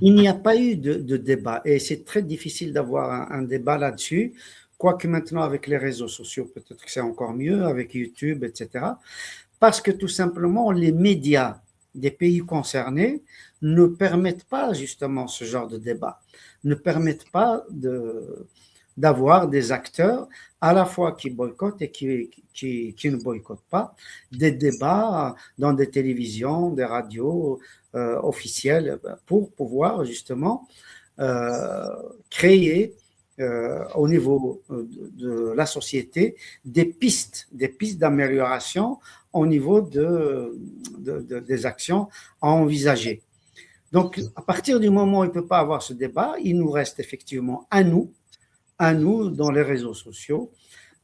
il n'y a pas eu de débat et c'est très difficile d'avoir un débat là-dessus, quoique maintenant avec les réseaux sociaux, peut-être que c'est encore mieux, avec YouTube, etc. Parce que tout simplement, les médias des pays concernés ne permettent pas justement ce genre de débat, ne permettent pas d'avoir des acteurs à la fois qui boycottent et qui ne boycottent pas, des débats dans des télévisions, des radios officielles pour pouvoir justement euh, créer au niveau de la société des pistes d'amélioration au niveau des actions à envisager. Donc, à partir du moment où il ne peut pas avoir ce débat, il nous reste effectivement à nous dans les réseaux sociaux,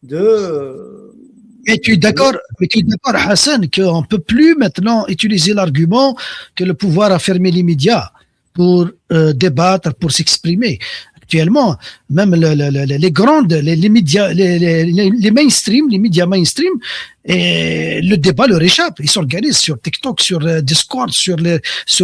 de, Mais tu es d'accord, Hassan, qu'on ne peut plus maintenant utiliser l'argument que le pouvoir a fermé les médias pour débattre, pour s'exprimer. Actuellement, même les grandes, les médias, les mainstream, les médias mainstream, et le débat leur échappe. Ils s'organisent sur TikTok, sur Discord, sur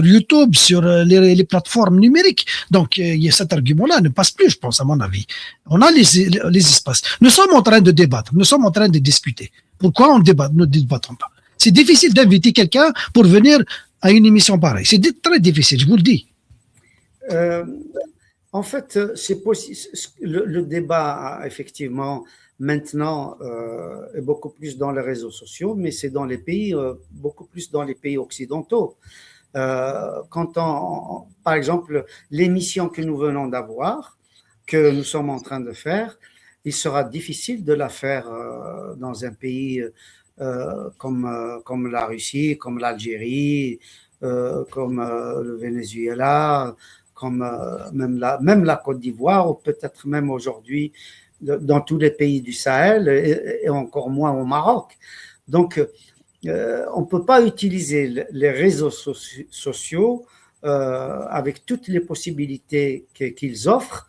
YouTube, sur les plateformes numériques. Donc, cet argument-là ne passe plus, je pense, à mon avis. On a les espaces. Nous sommes en train de débattre, nous sommes en train de discuter. Pourquoi on débat, ne débattons pas? C'est difficile d'inviter quelqu'un pour venir à une émission pareille. C'est très difficile, je vous le dis. euh, En fait, c'est possible. Le débat, effectivement, maintenant, est beaucoup plus dans les réseaux sociaux, mais c'est dans les pays, beaucoup plus dans les pays occidentaux. Par exemple, l'émission que nous venons d'avoir, que nous sommes en train de faire, il sera difficile de la faire dans un pays comme la Russie, comme l'Algérie, comme le Venezuela, comme même la Côte d'Ivoire, ou peut-être même aujourd'hui dans tous les pays du Sahel et encore moins au Maroc. Donc, on ne peut pas utiliser les réseaux sociaux avec toutes les possibilités qu'ils offrent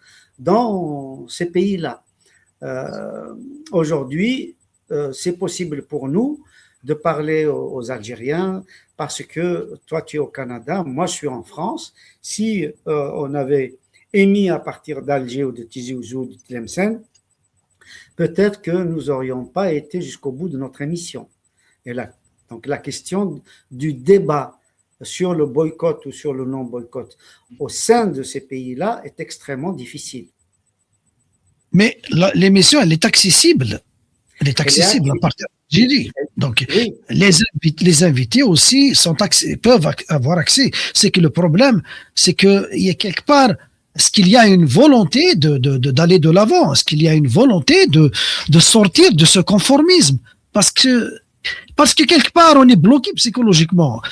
dans ces pays-là. Aujourd'hui, c'est possible pour nous de parler aux Algériens parce que toi, tu es au Canada, moi, je suis en France. Si on avait émis à partir d'Alger ou de Tizi Ouzou ou de Tlemcen, peut-être que nous n'aurions pas été jusqu'au bout de notre émission. Et là, donc la question du débat sur le boycott ou sur le non-boycott au sein de ces pays-là est extrêmement difficile. Mais l'émission, elle est accessible. Elle est accessible à partir d'Algérie. Donc, oui, les invités aussi peuvent avoir accès. C'est que le problème, c'est qu'il y a quelque part, est-ce qu'il y a une volonté d'aller de l'avant? Est-ce qu'il y a une volonté de sortir de ce conformisme? Parce que quelque part, on est bloqué psychologiquement.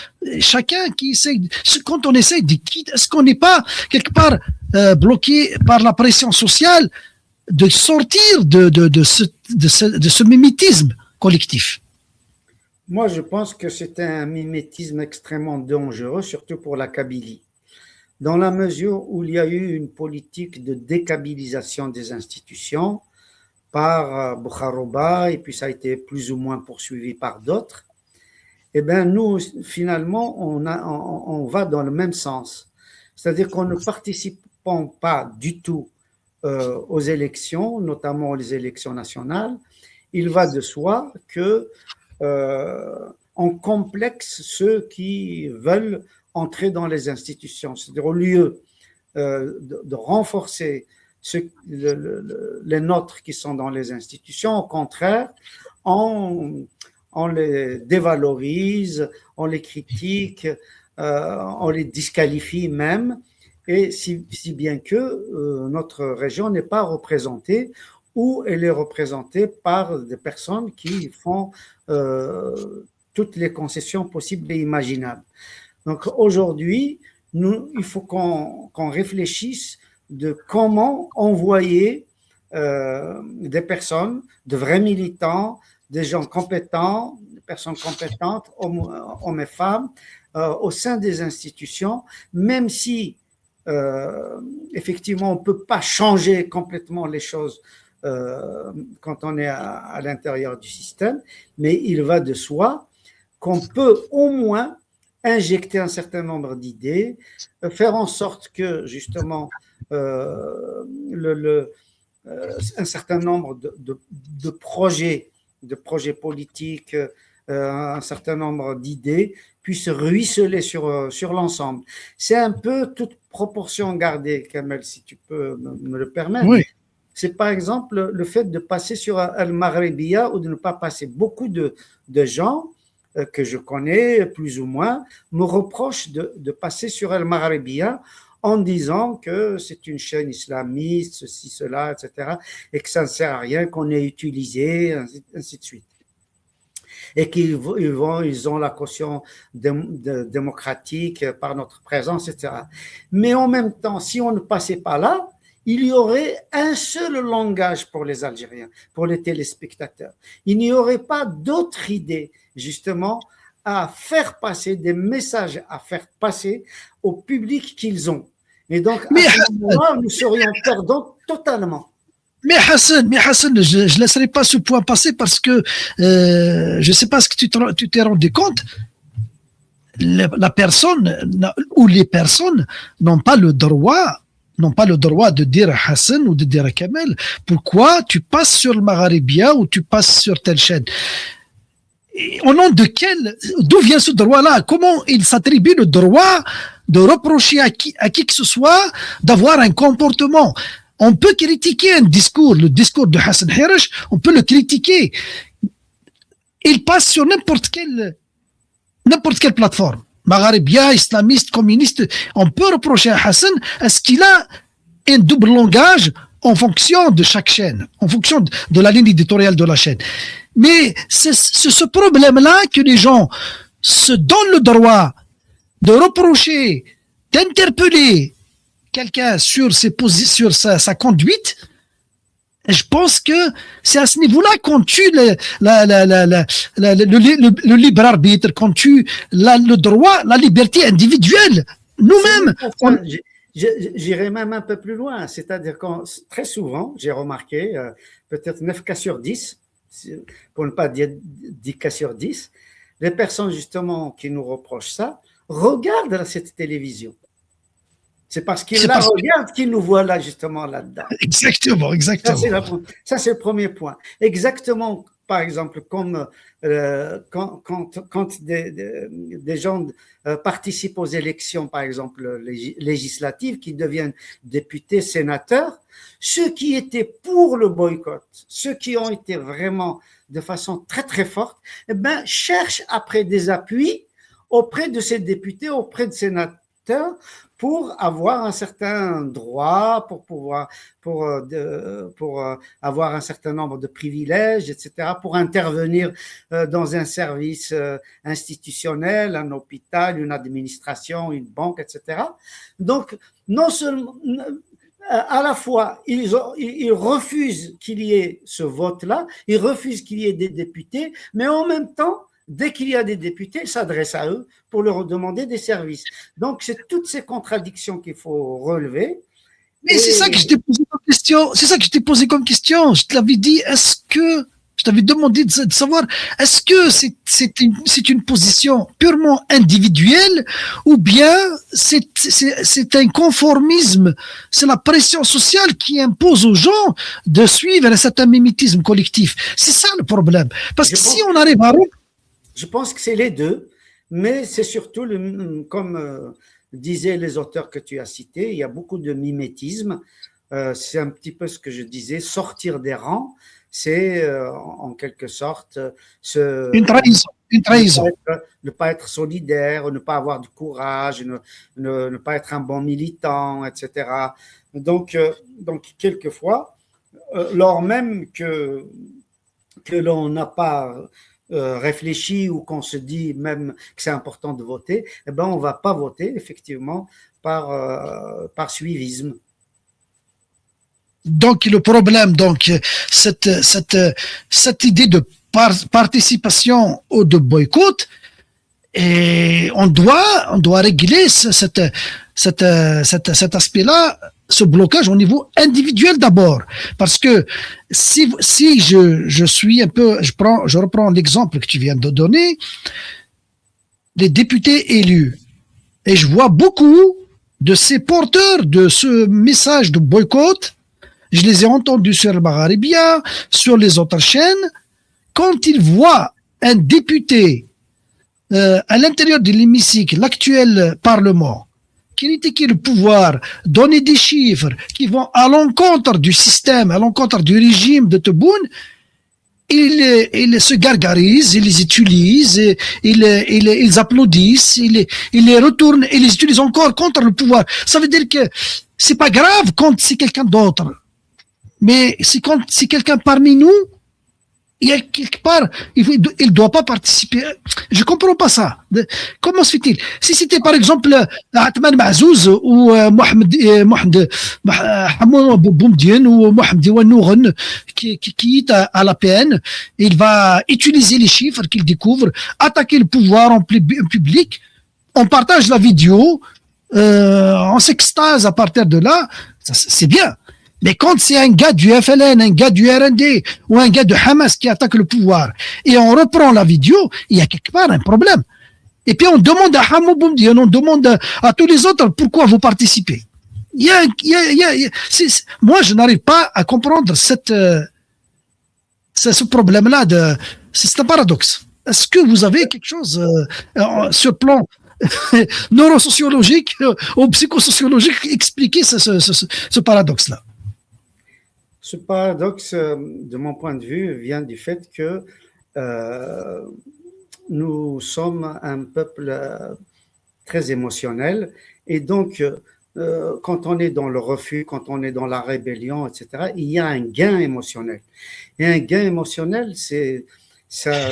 Chacun qui essaie, quand on essaie de quitter, est-ce qu'on n'est pas quelque part bloqué par la pression sociale de sortir de ce mimétisme collectif? moi je pense que c'est un mimétisme extrêmement dangereux, surtout pour la Kabylie, dans la mesure où il y a eu une politique de dékabilisation des institutions par Bukharoba, et puis ça a été plus ou moins poursuivi par d'autres. Eh bien, nous, finalement, on va dans le même sens. C'est-à-dire qu'on ne participe pas du tout aux élections, notamment les élections nationales. Il va de soi que on complexe ceux qui veulent entrer dans les institutions. C'est-à-dire au lieu de renforcer les nôtres qui sont dans les institutions, au contraire, on les dévalorise, on les critique, on les disqualifie même, et si bien que notre région n'est pas représentée ou elle est représentée par des personnes qui font toutes les concessions possibles et imaginables. Donc aujourd'hui, il faut qu'on réfléchisse de comment envoyer des personnes, de vrais militants, des gens compétents, des personnes compétentes, hommes et femmes, au sein des institutions, même si effectivement on ne peut pas changer complètement les choses quand on est à l'intérieur du système, mais il va de soi qu'on peut au moins injecter un certain nombre d'idées, faire en sorte que justement un certain nombre de projets politiques, un certain nombre d'idées puissent ruisseler sur l'ensemble. C'est un peu toute proportion gardée, Kamel, si tu peux me le permettre. Oui. C'est par exemple le fait de passer sur Al-Maghribiya ou de ne pas passer. Beaucoup de gens que je connais plus ou moins me reprochent de passer sur Al-Maghribiya en disant que c'est une chaîne islamiste, ceci, cela, etc., et que ça ne sert à rien qu'on ait utilisé, ainsi de suite. Et qu'ils ont la caution démocratique par notre présence, etc. Mais en même temps, si on ne passait pas là, il y aurait un seul langage pour les Algériens, pour les téléspectateurs. Il n'y aurait pas d'autre idée, justement, à faire passer, des messages à faire passer au public qu'ils ont. Et donc, à ce moment-là, nous serions perdants totalement. Mais Hassan, je ne laisserai pas ce point passer parce que je ne sais pas ce que tu t'es rendu compte. La personne ou les personnes n'ont pas le droit de dire à Hassan ou de dire à Kamel pourquoi tu passes sur le Magharibiya ou tu passes sur telle chaîne. Et au nom de d'où vient ce droit-là? Comment il s'attribue le droit de reprocher à qui que ce soit d'avoir un comportement? On peut critiquer un discours, le discours de Hassan Hirish, on peut le critiquer. Il passe sur n'importe quelle plateforme. Magharibiya, islamiste, communiste, on peut reprocher à Hassan est-ce qu'il a un double langage en fonction de chaque chaîne, en fonction de la ligne éditoriale de la chaîne. Mais c'est ce problème-là que les gens se donnent le droit de reprocher, d'interpeller quelqu'un sur sa conduite. Je pense que c'est à ce niveau-là qu'on tue le libre arbitre, qu'on tue le droit, la liberté individuelle. Nous-mêmes. J'irai même un peu plus loin. C'est-à-dire que très souvent, j'ai remarqué, peut-être 9 cas sur 10, pour ne pas dire 10 cas sur 10, les personnes justement qui nous reprochent ça, regardent cette télévision. C'est parce qu'ils la regardent qu'ils nous voient là, justement, là-dedans. Exactement. Ça, c'est le premier point. Exactement, par exemple, comme quand des gens participent aux élections, par exemple, législatives, qui deviennent députés, sénateurs, ceux qui étaient pour le boycott, ceux qui ont été vraiment de façon très, très forte, cherchent après des appuis auprès de ces députés, auprès de sénateurs, pour avoir un certain droit, pour avoir un certain nombre de privilèges, etc., pour intervenir dans un service institutionnel, un hôpital, une administration, une banque, etc. Donc, non seulement, à la fois, ils refusent qu'il y ait ce vote-là, ils refusent qu'il y ait des députés, mais en même temps, dès qu'il y a des députés, ils s'adressent à eux pour leur demander des services. Donc, c'est toutes ces contradictions qu'il faut relever. Mais c'est ça que je t'ai posé comme question. Je te l'avais dit, je t'avais demandé de savoir, est-ce que c'est une position purement individuelle ou bien c'est un conformisme, c'est la pression sociale qui impose aux gens de suivre un certain mimétisme collectif. C'est ça le problème. Parce que si on arrive à... Je pense que c'est les deux, mais c'est surtout, comme disaient les auteurs que tu as cités, il y a beaucoup de mimétisme. C'est un petit peu ce que je disais, sortir des rangs, c'est en quelque sorte une trahison. Ne pas être solidaire, ne pas avoir de courage, ne pas être un bon militant, etc. Donc quelquefois, lors même que l'on n'a pas réfléchi ou qu'on se dit même que c'est important de voter, on ne va pas voter effectivement par suivisme. Donc le problème, cette idée de participation ou de boycott, et on doit régler cet aspect-là, ce blocage au niveau individuel d'abord, parce que si je suis un peu, je reprends l'exemple que tu viens de donner, les députés élus. Et je vois beaucoup de ces porteurs de ce message de boycott. Je les ai entendus sur le Magharibia, sur les autres chaînes. Quand ils voient un député à l'intérieur de l'hémicycle, l'actuel Parlement, critiquer le pouvoir, donner des chiffres qui vont à l'encontre du système, à l'encontre du régime de Tebboune, ils se gargarisent, ils les utilisent, ils applaudissent, ils les retournent, ils les utilisent encore contre le pouvoir. Ça veut dire que c'est pas grave quand c'est quelqu'un d'autre, mais c'est quand c'est quelqu'un parmi nous, il y a quelque part, il doit pas participer. Je comprends pas ça. Comment se fait-il? Si c'était par exemple Atman Mazouz ou Mohamed Hamoud Boumdien ou Mohamed Diwanouren qui est à la peine, il va utiliser les chiffres qu'il découvre, attaquer le pouvoir en public, on partage la vidéo, on s'extase à partir de là, c'est bien. Mais quand c'est un gars du FLN, un gars du RND ou un gars de Hamas qui attaque le pouvoir et on reprend la vidéo, il y a quelque part un problème. Et puis on demande à Hamoud Boumdien, on demande à tous les autres pourquoi vous participez. Moi, je n'arrive pas à comprendre ce problème-là. C'est un paradoxe. Est-ce que vous avez quelque chose sur le plan neurosociologique ou psychosociologique expliquer ce paradoxe-là? Ce paradoxe, de mon point de vue, vient du fait que nous sommes un peuple très émotionnel et donc quand on est dans le refus, quand on est dans la rébellion, etc., il y a un gain émotionnel. Et un gain émotionnel, ça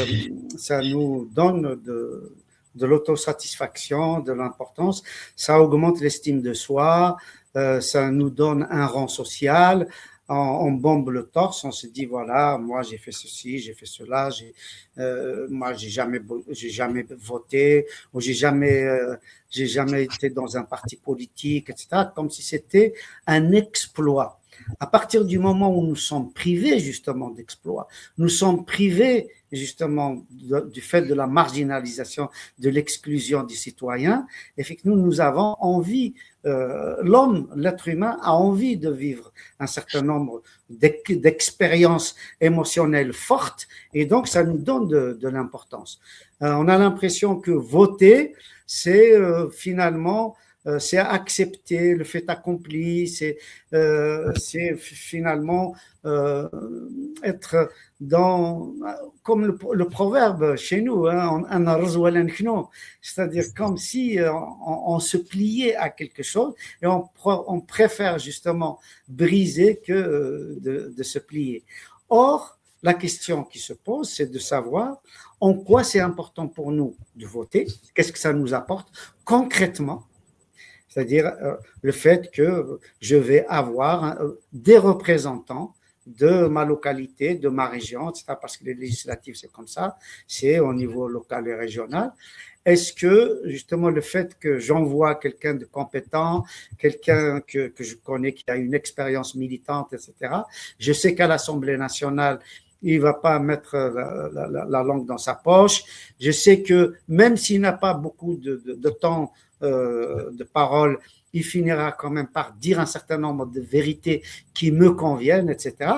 nous donne de l'autosatisfaction, de l'importance, ça augmente l'estime de soi, ça nous donne un rang social. On bombe le torse, on se dit voilà, moi j'ai fait ceci, j'ai fait cela, moi j'ai jamais voté, ou j'ai jamais été dans un parti politique, etc. Comme si c'était un exploit. À partir du moment où nous sommes privés justement d'exploits, nous sommes privés justement du fait de la marginalisation, de l'exclusion des citoyens, effectivement nous avons envie, l'être humain a envie de vivre un certain nombre d'expériences émotionnelles fortes et donc ça nous donne de l'importance. On a l'impression que voter, c'est finalement c'est accepter le fait accompli, c'est finalement être dans, comme le proverbe chez nous, hein, c'est-à-dire comme si on se pliait à quelque chose et on préfère justement briser que de se plier. Or, la question qui se pose, c'est de savoir en quoi c'est important pour nous de voter, qu'est-ce que ça nous apporte concrètement. C'est-à-dire le fait que je vais avoir des représentants de ma localité, de ma région, etc., parce que les législatives, c'est comme ça, c'est au niveau local et régional. Est-ce que, justement, le fait que j'envoie quelqu'un de compétent, quelqu'un que je connais, qui a une expérience militante, etc., je sais qu'à l'Assemblée nationale, il ne va pas mettre la langue dans sa poche. Je sais que même s'il n'a pas beaucoup de temps de parole, il finira quand même par dire un certain nombre de vérités qui me conviennent, etc.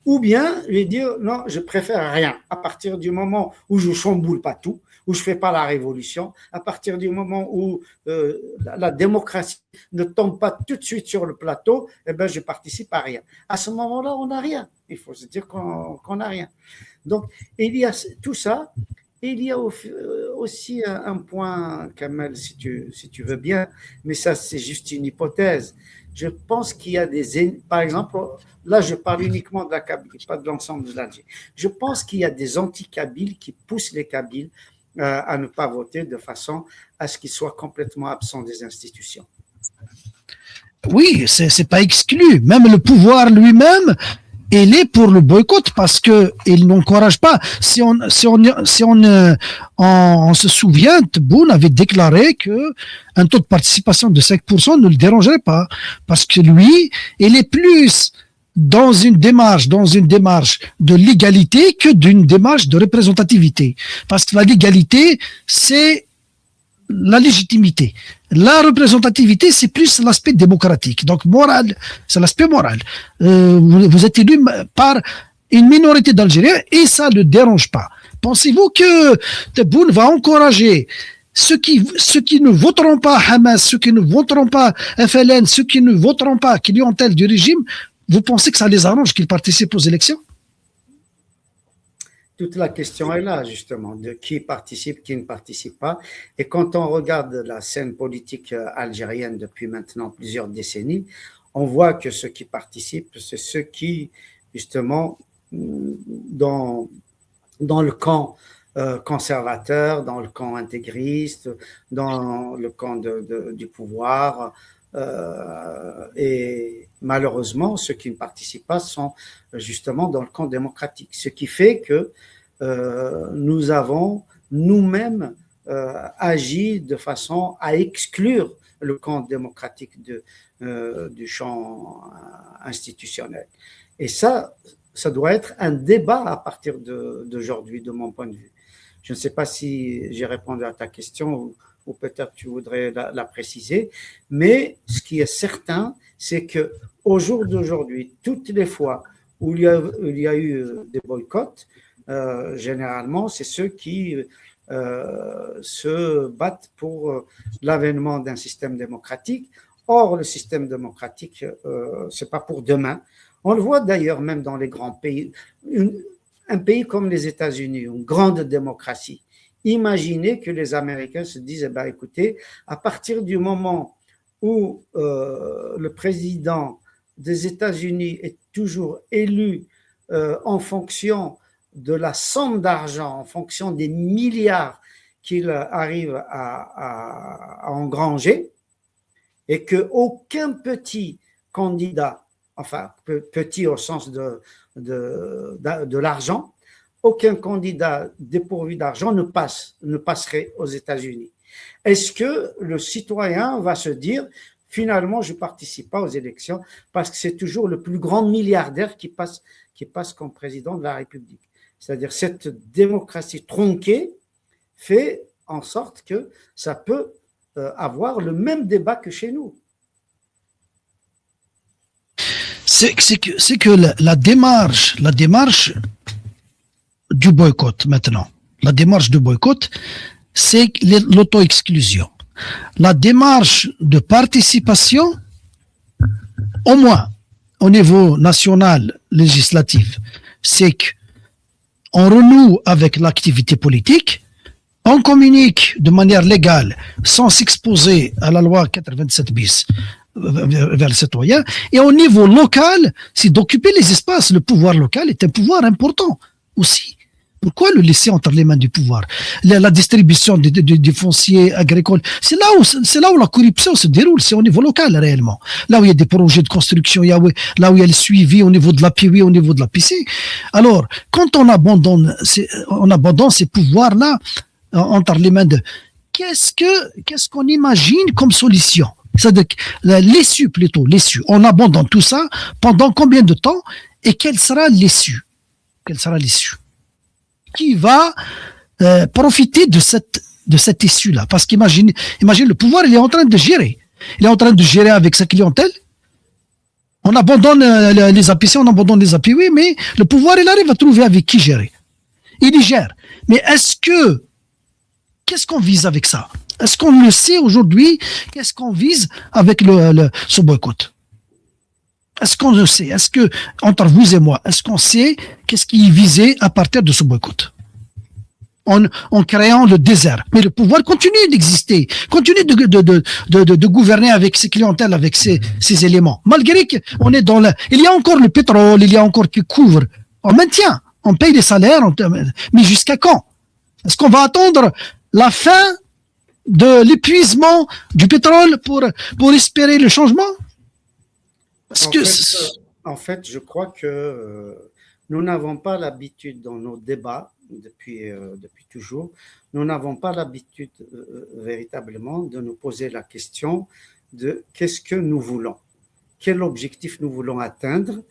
Ou bien, je vais dire, non, je préfère rien. À partir du moment où je ne chamboule pas tout, où je ne fais pas la révolution, à partir du moment où la démocratie ne tombe pas tout de suite sur le plateau, eh ben, je participe à rien. À ce moment-là, on n'a rien. Il faut se dire qu'on n'a rien. Donc, il y a tout ça. Et il y a aussi un point, Kamel, si tu veux bien, mais ça, c'est juste une hypothèse. Je pense qu'il y a par exemple, là, je parle uniquement de la Kabylie, pas de l'ensemble de l'Algérie. Je pense qu'il y a des anti-Kabyles qui poussent les Kabyles à ne pas voter de façon à ce qu'ils soient complètement absents des institutions. Oui, c'est pas exclu. Même le pouvoir lui-même, il est pour le boycott parce que il n'encourage pas. Si on se souvient, Tebboune avait déclaré que un taux de participation de 5% ne le dérangerait pas parce que lui, il est plus dans une démarche de légalité que d'une démarche de représentativité. Parce que la légalité, c'est la légitimité. La représentativité, c'est plus l'aspect démocratique. Donc, moral, c'est l'aspect moral. Vous êtes élu par une minorité d'Algériens et ça ne dérange pas. Pensez-vous que Tebboune va encourager ceux qui ne voteront pas Hamas, ceux qui ne voteront pas FLN, ceux qui ne voteront pas clientèle du régime, vous pensez que ça les arrange qu'ils participent aux élections? Toute la question est là, justement, de qui participe, qui ne participe pas. Et quand on regarde la scène politique algérienne depuis maintenant plusieurs décennies, on voit que ceux qui participent, c'est ceux qui, justement, dans le camp conservateur, dans le camp intégriste, dans le camp du pouvoir. Et malheureusement, ceux qui ne participent pas sont justement dans le camp démocratique. Ce qui fait que nous avons nous-mêmes agi de façon à exclure le camp démocratique du champ institutionnel. Et ça doit être un débat à partir d'aujourd'hui, de mon point de vue. Je ne sais pas si j'ai répondu à ta question ou peut-être tu voudrais la préciser, mais ce qui est certain, c'est qu'au jour d'aujourd'hui, toutes les fois où il y a eu des boycotts, généralement, c'est ceux qui se battent pour l'avènement d'un système démocratique. Or, le système démocratique, ce n'est pas pour demain. On le voit d'ailleurs même dans les grands pays. Un pays comme les États-Unis, une grande démocratie. Imaginez que les Américains se disent, eh ben, écoutez, à partir du moment où le président des États-Unis est toujours élu en fonction de la somme d'argent, en fonction des milliards qu'il arrive à engranger, et qu'aucun petit candidat, enfin petit au sens de l'argent, aucun candidat dépourvu d'argent ne passerait aux États-Unis. Est-ce que le citoyen va se dire, finalement, je ne participe pas aux élections parce que c'est toujours le plus grand milliardaire qui passe comme président de la République? C'est-à-dire cette démocratie tronquée fait en sorte que ça peut avoir le même débat que chez nous. C'est que la démarche du boycott maintenant, la démarche du boycott, c'est l'auto-exclusion. La démarche de participation, au moins au niveau national, législatif, c'est qu'on renoue avec l'activité politique, on communique de manière légale sans s'exposer à la loi 87 bis vers le citoyen, et au niveau local, c'est d'occuper les espaces. Le pouvoir local est un pouvoir important aussi. Pourquoi le laisser entre les mains du pouvoir? La distribution des fonciers agricoles, c'est là où la corruption se déroule, c'est au niveau local réellement. Là où il y a des projets de construction, là où il y a le suivi au niveau de la PIWI, au niveau de la PC. Alors, quand on abandonne ces pouvoirs-là entre les mains de... Qu'est-ce qu'on imagine comme solution? C'est-à-dire l'issue plutôt, l'issue. On abandonne tout ça pendant combien de temps et quelle sera l'issue? Quelle sera l'issue? Qui va profiter de cette issue-là? Parce qu'imagine, le pouvoir, il est en train de gérer. Il est en train de gérer avec sa clientèle. On abandonne les APC, on abandonne les API, oui, mais le pouvoir, il arrive à trouver avec qui gérer. Il y gère. Mais qu'est-ce qu'on vise avec ça? Est-ce qu'on le sait aujourd'hui? Qu'est-ce qu'on vise avec ce boycott? Est-ce qu'on le sait? Est-ce que, entre vous et moi, est-ce qu'on sait qu'est-ce qui est visé à partir de ce boycott? En créant le désert. Mais le pouvoir continue d'exister, continue de gouverner avec ses clientèles, avec ses éléments. Malgré qu'on est il y a encore le pétrole, il y a encore qui couvre. On maintient, on paye les salaires, mais jusqu'à quand? Est-ce qu'on va attendre la fin de l'épuisement du pétrole pour espérer le changement? En fait, je crois que nous n'avons pas l'habitude dans nos débats, depuis toujours, nous n'avons pas l'habitude véritablement de nous poser la question de qu'est-ce que nous voulons, quel objectif nous voulons atteindre,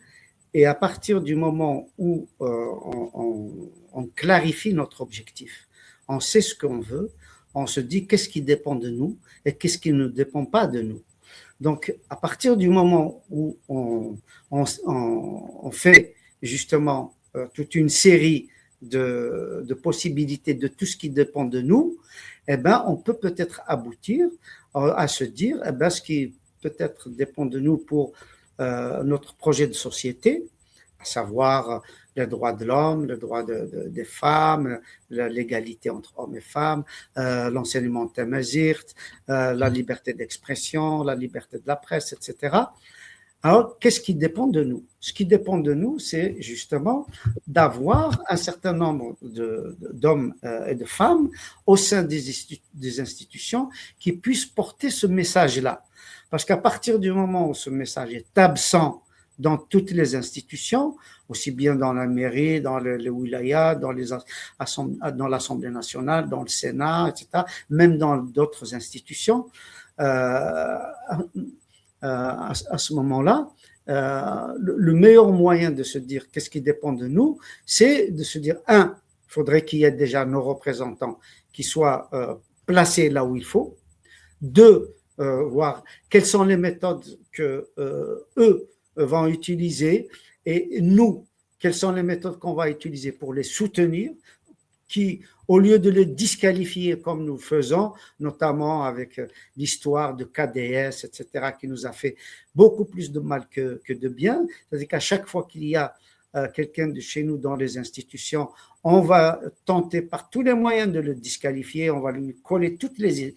et à partir du moment où on clarifie notre objectif, on sait ce qu'on veut, on se dit qu'est-ce qui dépend de nous et qu'est-ce qui ne dépend pas de nous. Donc, à partir du moment où on fait justement toute une série de possibilités de tout ce qui dépend de nous, eh ben, on peut peut-être aboutir à se dire, eh ben, ce qui peut-être dépend de nous pour notre projet de société, à savoir les droits de l'homme, les droits des femmes, l'égalité entre hommes et femmes, l'enseignement tamazirt, la liberté d'expression, la liberté de la presse, etc. Alors, qu'est-ce qui dépend de nous? Ce qui dépend de nous, c'est justement d'avoir un certain nombre d'hommes et de femmes au sein des institutions qui puissent porter ce message-là. Parce qu'à partir du moment où ce message est absent dans toutes les institutions, aussi bien dans la mairie, dans les wilayas, dans l'Assemblée nationale, dans le Sénat, etc., même dans d'autres institutions, à ce moment-là, le meilleur moyen de se dire qu'est-ce qui dépend de nous, c'est de se dire, il faudrait qu'il y ait déjà nos représentants qui soient placés là où il faut. Deux, voir quelles sont les méthodes que eux vont utiliser et nous, quelles sont les méthodes qu'on va utiliser pour les soutenir, qui, au lieu de les disqualifier comme nous faisons, notamment avec l'histoire de KDS, etc., qui nous a fait beaucoup plus de mal que de bien, c'est-à-dire qu'à chaque fois qu'il y a quelqu'un de chez nous dans les institutions, on va tenter par tous les moyens de le disqualifier, on va lui coller toutes les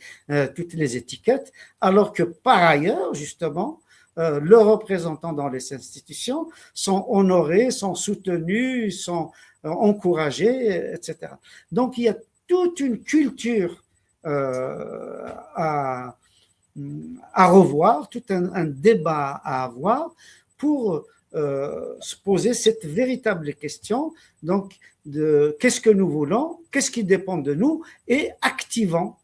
étiquettes, alors que par ailleurs, justement, leurs représentants dans les institutions sont honorés, sont soutenus, sont encouragés, etc. Donc, il y a toute une culture à revoir, tout un débat à avoir pour se poser cette véritable question, donc, de qu'est-ce que nous voulons, qu'est-ce qui dépend de nous, et activant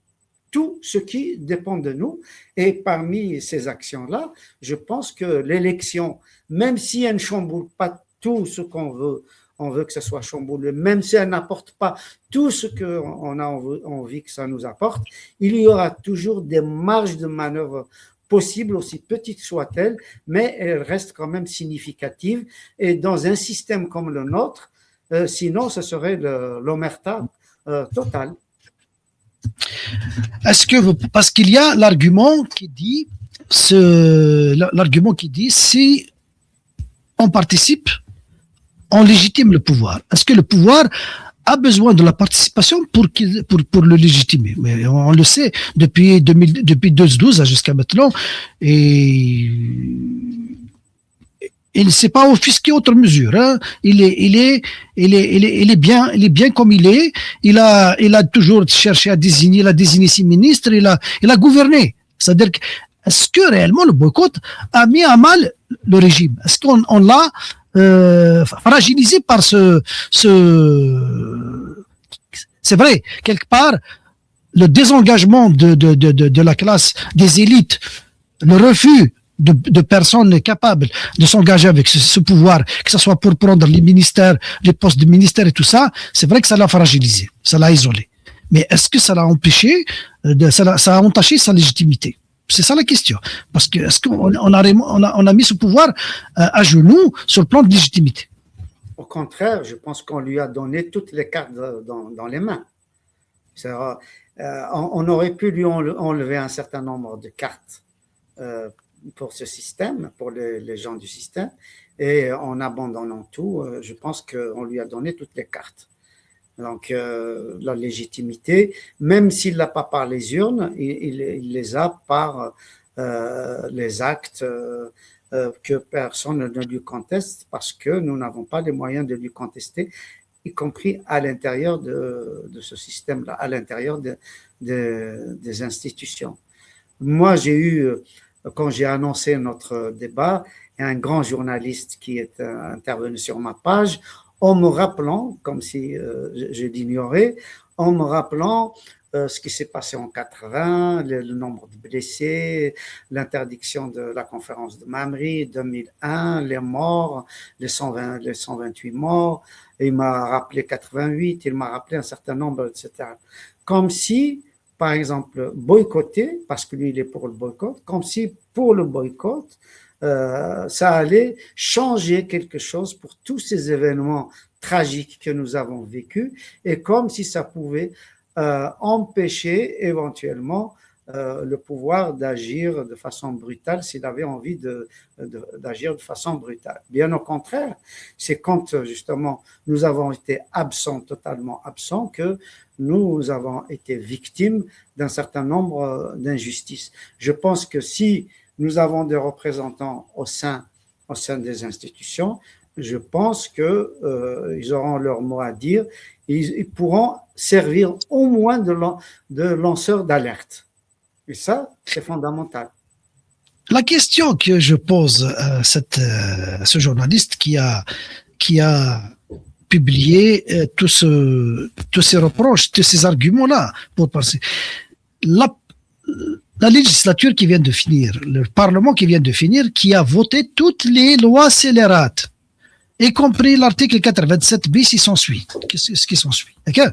tout ce qui dépend de nous. Et parmi ces actions-là, je pense que l'élection, même si elle ne chamboule pas tout ce qu'on veut, on veut que ça soit chamboulé, même si elle n'apporte pas tout ce qu'on a envie que ça nous apporte, il y aura toujours des marges de manœuvre possibles, aussi petites soient-elles, mais elles restent quand même significatives. Et dans un système comme le nôtre, sinon ce serait l'omerta totale. Est-ce que parce qu'il y a l'argument qui dit si on participe, on légitime le pouvoir. Est-ce que le pouvoir a besoin de la participation pour le légitimer? Mais on le sait depuis 2012 jusqu'à maintenant, et il ne s'est pas offusqué outre mesure. Hein. Il est bien comme il est. Il a toujours cherché à désigner, il a désigné ses ministres, il a gouverné. C'est-à-dire que, est-ce que réellement le boycott a mis à mal le régime? Est-ce qu'on l'a fragilisé par c'est vrai, quelque part, le désengagement de la classe, des élites, le refus de personnes capables de s'engager avec ce pouvoir, que ce soit pour prendre les ministères, les postes de ministère et tout ça, c'est vrai que ça l'a fragilisé, ça l'a isolé. Mais est-ce que ça l'a empêché, ça a entaché sa légitimité? C'est ça la question. Parce que est-ce qu'on a mis ce pouvoir à genoux sur le plan de légitimité? Au contraire, je pense qu'on lui a donné toutes les cartes dans les mains. On aurait pu lui enlever un certain nombre de cartes pour ce système, pour les gens du système, et en abandonnant tout, je pense qu'on lui a donné toutes les cartes. Donc, la légitimité, même s'il ne l'a pas par les urnes, il les a par les actes que personne ne lui conteste, parce que nous n'avons pas les moyens de lui contester, y compris à l'intérieur de ce système-là, à l'intérieur des institutions. Moi, j'ai eu, quand j'ai annoncé notre débat, un grand journaliste qui est intervenu sur ma page, en me rappelant, comme si je l'ignorais, en me rappelant ce qui s'est passé en 80, le nombre de blessés, l'interdiction de la conférence de Mamri, 2001, les morts, les 128 morts, il m'a rappelé 88, il m'a rappelé un certain nombre, etc. Comme si par exemple, boycotter, parce que lui, il est pour le boycott, comme si pour le boycott, ça allait changer quelque chose pour tous ces événements tragiques que nous avons vécus, et comme si ça pouvait empêcher éventuellement le pouvoir d'agir de façon brutale s'il avait envie d'agir de façon brutale. Bien au contraire, c'est quand justement nous avons été absents, totalement absents, que nous avons été victimes d'un certain nombre d'injustices. Je pense que si nous avons des représentants au sein des institutions, je pense qu'ils auront leur mot à dire. Ils pourront servir au moins de lanceurs d'alerte. Et ça, c'est fondamental. La question que je pose à ce journaliste qui a publié tous ces reproches, tous ces arguments-là, pour passer. La législature qui vient de finir, le Parlement qui vient de finir, qui a voté toutes les lois scélérates, y compris l'article 87 bis, ce qui s'ensuit. Okay?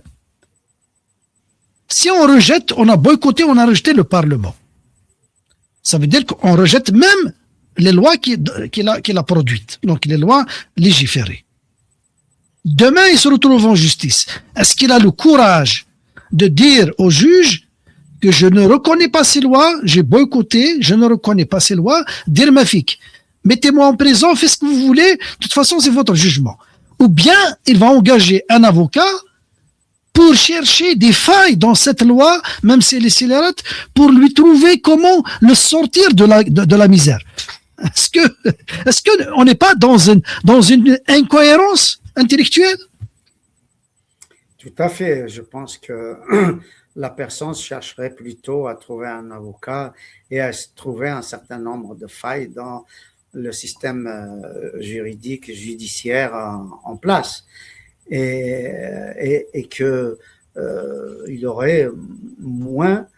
Si on rejette, on a boycotté, on a rejeté le Parlement. Ça veut dire qu'on rejette même les lois qu'il a produites, donc les lois légiférées. Demain, il se retrouve en justice. Est-ce qu'il a le courage de dire au juge que je ne reconnais pas ces lois, j'ai boycotté, je ne reconnais pas ces lois, dire ma fille, mettez-moi en prison, faites ce que vous voulez, de toute façon, c'est votre jugement. Ou bien, il va engager un avocat pour chercher des failles dans cette loi, même si elle est scélérate, pour lui trouver comment le sortir de la misère. Est-ce qu'on n'est pas dans une incohérence intellectuelle? Tout à fait. Je pense que la personne chercherait plutôt à trouver un avocat et à trouver un certain nombre de failles dans le système juridique, judiciaire en place. Et que il y aurait moins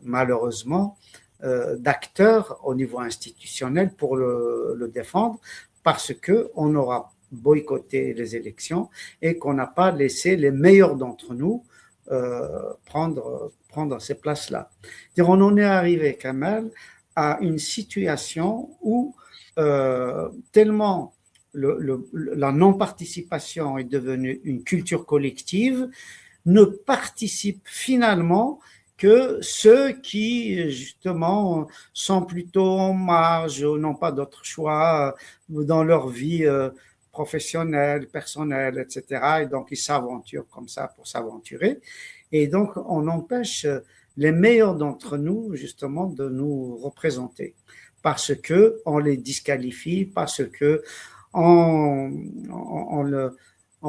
malheureusement d'acteurs au niveau institutionnel pour le défendre, parce qu'on aura boycotté les élections et qu'on n'a pas laissé les meilleurs d'entre nous prendre ces places-là. On en est arrivé, Kamal, à une situation où tellement la non-participation est devenue une culture collective, ne participent finalement que ceux qui, justement, sont plutôt en marge, n'ont pas d'autre choix dans leur vie professionnelle, personnelle, etc. Et donc, ils s'aventurent comme ça pour s'aventurer. Et donc, on empêche les meilleurs d'entre nous, justement, de nous représenter. Parce qu'on les disqualifie, parce que on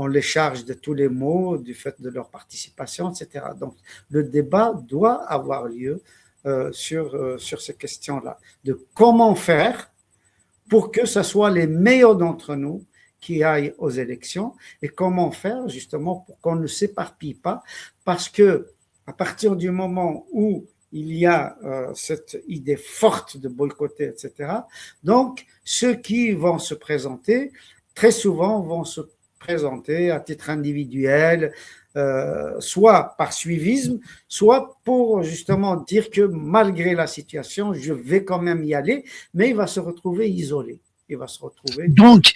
les charge de tous les maux du fait de leur participation, etc. Donc, le débat doit avoir lieu sur ces questions-là, de comment faire pour que ce soit les meilleurs d'entre nous qui aillent aux élections et comment faire justement pour qu'on ne s'éparpille pas, parce que à partir du moment où il y a cette idée forte de boycotter, etc. Donc, ceux qui vont se présenter, très souvent vont se présenter à titre individuel, soit par suivisme, soit pour justement dire que malgré la situation, je vais quand même y aller, mais il va se retrouver isolé. Il va se retrouver... Donc,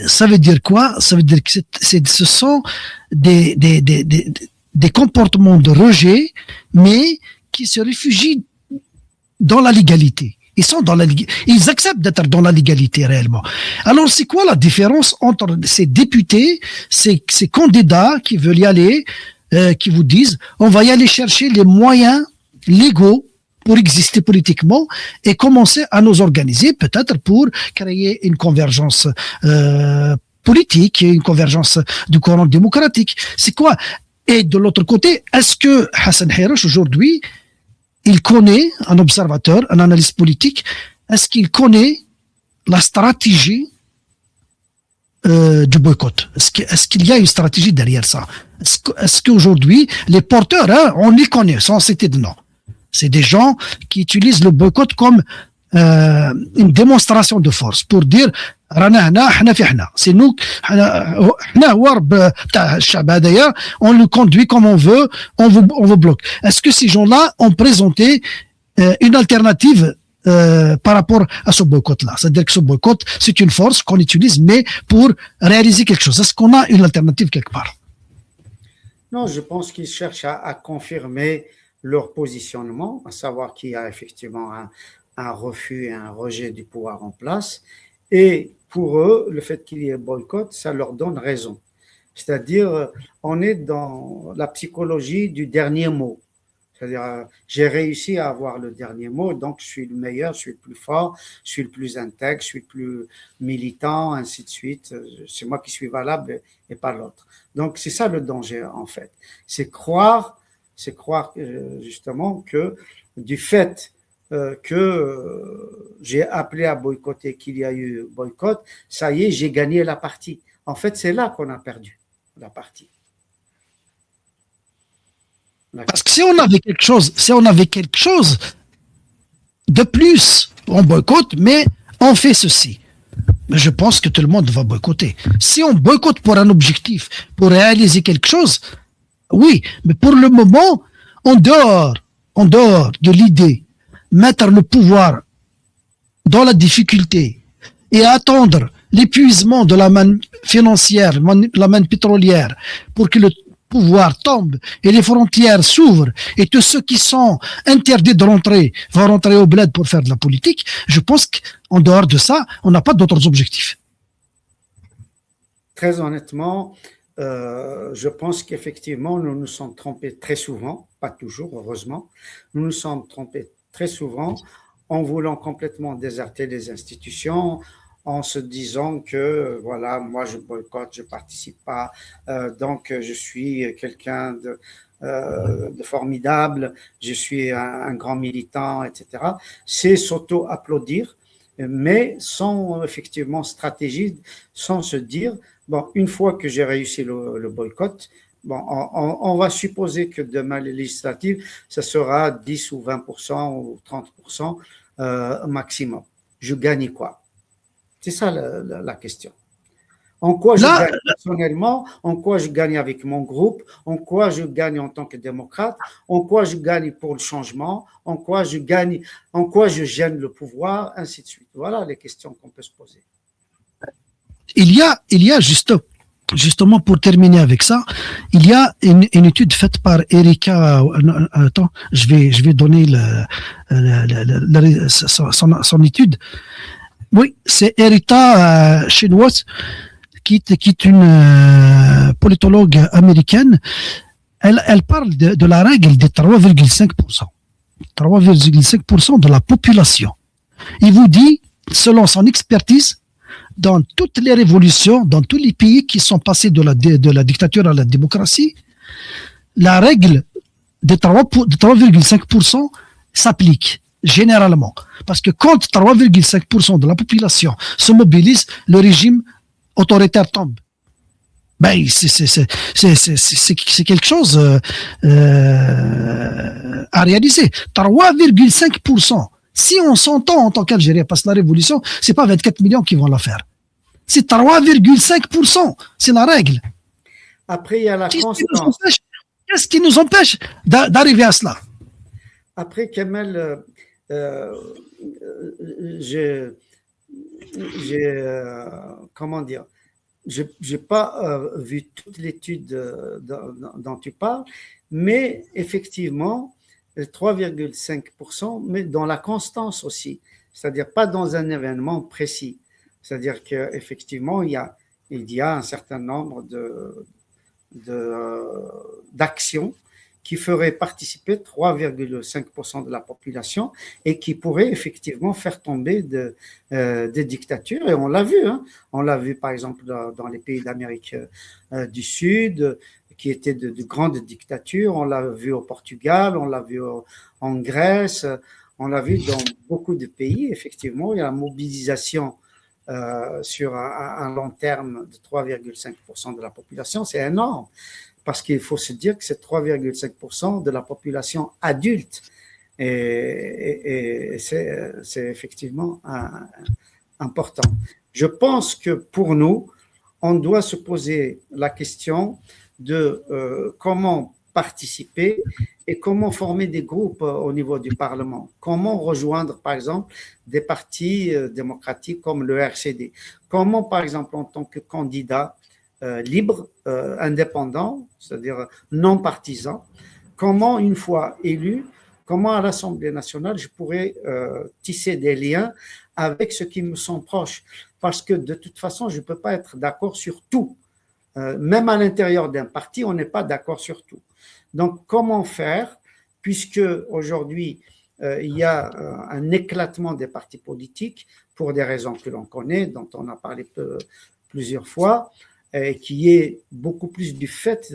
ça veut dire quoi? Ça veut dire que ce sont des comportements de rejet, mais qui se réfugient dans la légalité. Ils acceptent d'être dans la légalité réellement. Alors, c'est quoi la différence entre ces députés, ces candidats qui veulent y aller, qui vous disent, on va y aller chercher les moyens légaux pour exister politiquement et commencer à nous organiser peut-être pour créer une convergence politique, une convergence du courant démocratique. C'est quoi? Et de l'autre côté, est-ce que Hassan Haïrouche aujourd'hui, il connaît, un observateur, un analyste politique, est-ce qu'il connaît la stratégie du boycott? Est-ce qu'il y a une stratégie derrière ça? Est-ce qu'aujourd'hui, les porteurs, on les connaît, sans citer de nom. C'est des gens qui utilisent le boycott comme une démonstration de force pour dire رانا هنا حنا في حنا c'est nous حنا هو رب تاع الشعب هذايا on le conduit comme on veut on vous bloque. Est-ce que ces gens-là ont présenté une alternative par rapport à ce boycott-là? C'est-à-dire que ce boycott, c'est une force qu'on utilise, mais pour réaliser quelque chose. Est-ce qu'on a une alternative quelque part? Non, je pense qu'ils cherchent à confirmer leur positionnement, à savoir qu'il y a effectivement un refus et un rejet du pouvoir en place. Et pour eux, le fait qu'il y ait boycott, ça leur donne raison. C'est-à-dire, on est dans la psychologie du dernier mot. C'est-à-dire, j'ai réussi à avoir le dernier mot, donc je suis le meilleur, je suis le plus fort, je suis le plus intègre, je suis le plus militant, ainsi de suite. C'est moi qui suis valable et pas l'autre. Donc, c'est ça le danger, en fait. C'est croire justement que du fait que j'ai appelé à boycotter, qu'il y a eu boycott, ça y est, j'ai gagné la partie. En fait, c'est là qu'on a perdu la partie. Parce que si on avait quelque chose de plus, on boycotte, mais on fait ceci. Je pense que tout le monde va boycotter. Si on boycotte pour un objectif, pour réaliser quelque chose, oui, mais pour le moment, en dehors de l'idée, mettre le pouvoir dans la difficulté et attendre l'épuisement de la manne financière, la manne pétrolière, pour que le pouvoir tombe et les frontières s'ouvrent et tous ceux qui sont interdits de rentrer vont rentrer au bled pour faire de la politique, je pense qu'en dehors de ça, on n'a pas d'autres objectifs. Très honnêtement, je pense qu'effectivement, nous nous sommes trompés très souvent, pas toujours, heureusement, nous nous sommes trompés très souvent en voulant complètement déserter les institutions, en se disant que voilà, moi je boycotte, je participe pas, donc je suis quelqu'un de formidable, je suis un grand militant, etc. C'est s'auto-applaudir, mais sans effectivement stratégie, sans se dire, bon, une fois que j'ai réussi le boycott, bon, on va supposer que demain les législatives, ça sera 10 ou 20% ou 30% maximum. Je gagne quoi? C'est ça la question. En quoi je Là, gagne personnellement, en quoi je gagne avec mon groupe, en quoi je gagne en tant que démocrate, en quoi je gagne pour le changement, en quoi je gagne, en quoi je gêne le pouvoir, ainsi de suite. Voilà les questions qu'on peut se poser. il y a justement pour terminer avec ça, il y a une étude faite par Erika. Attends, je vais donner son étude. Oui, c'est Erika chinoise qui est une politologue américaine. Elle parle de la règle des 3,5%. 3,5% de la population. Il vous dit, selon son expertise, dans toutes les révolutions, dans tous les pays qui sont passés de la dictature à la démocratie, la règle de 3,5% s'applique généralement. Parce que quand 3,5% de la population se mobilise, le régime autoritaire tombe. Ben, c'est quelque chose à réaliser. 3,5%. Si on s'entend en tant qu'Algérien, parce que la révolution, c'est pas 24 millions qui vont la faire. C'est 3,5%. C'est la règle. Après, il y a la constance. Qu'est-ce qui nous empêche d'arriver à cela? Après, Kamel, comment dire, je n'ai pas vu toute l'étude dont tu parles, mais effectivement, 3,5%, mais dans la constance aussi, c'est-à-dire pas dans un événement précis. C'est-à-dire qu'effectivement, il y a un certain nombre d'actions qui feraient participer 3,5% de la population et qui pourraient effectivement faire tomber des dictatures. Et on l'a vu, hein. On l'a vu par exemple dans les pays d'Amérique du Sud, qui étaient de grandes dictatures. On l'a vu au Portugal, on l'a vu en Grèce, on l'a vu dans beaucoup de pays. Effectivement, il y a la mobilisation sur un long terme de 3,5% de la population. C'est énorme. Parce qu'il faut se dire que c'est 3,5% de la population adulte. Et c'est effectivement important. Je pense que pour nous, on doit se poser la question de comment participer et comment former des groupes au niveau du Parlement. Comment rejoindre, par exemple, des partis démocratiques comme le RCD. Comment, par exemple, en tant que candidat libre, indépendant, c'est-à-dire non partisan, comment, une fois élu, comment à l'Assemblée nationale, je pourrais tisser des liens avec ceux qui me sont proches. Parce que de toute façon, je ne peux pas être d'accord sur tout. Même à l'intérieur d'un parti, on n'est pas d'accord sur tout. Donc, comment faire, puisque aujourd'hui, il y a un éclatement des partis politiques pour des raisons que l'on connaît, dont on a parlé plusieurs fois, et qui est beaucoup plus du fait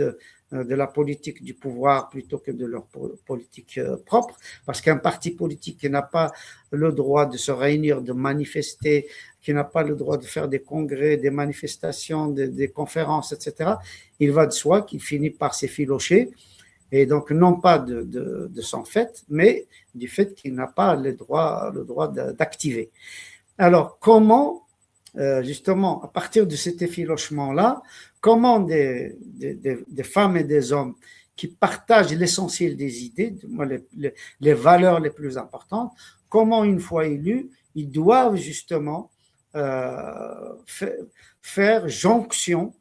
de la politique du pouvoir plutôt que de leur politique propre, parce qu'un parti politique qui n'a pas le droit de se réunir, de manifester, qui n'a pas le droit de faire des congrès, des manifestations, des conférences, etc., il va de soi qu'il finit par s'effilocher, et donc non pas de son fait, mais du fait qu'il n'a pas le droit d'activer. Alors, comment, justement, à partir de cet effilochement-là, comment des femmes et des hommes qui partagent l'essentiel des idées, les valeurs les plus importantes, comment, une fois élus, ils doivent justement faire jonction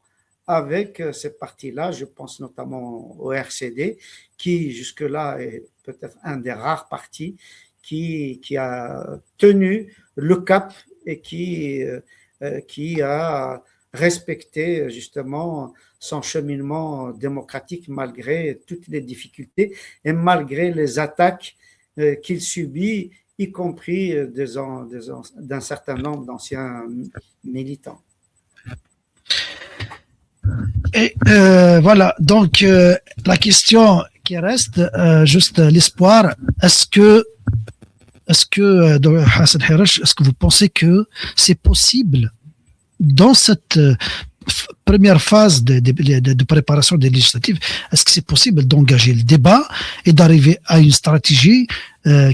avec ces partis-là. Je pense notamment au RCD, qui jusque-là est peut-être un des rares partis qui a tenu le cap et qui a respecté justement son cheminement démocratique malgré toutes les difficultés et malgré les attaques qu'il subit, y compris d'un certain nombre d'anciens militants. Et voilà, donc la question qui reste, juste l'espoir, est-ce que Hassan Hirash, est-ce que vous pensez que c'est possible dans cette première phase de préparation des législatives, est-ce que c'est possible d'engager le débat et d'arriver à une stratégie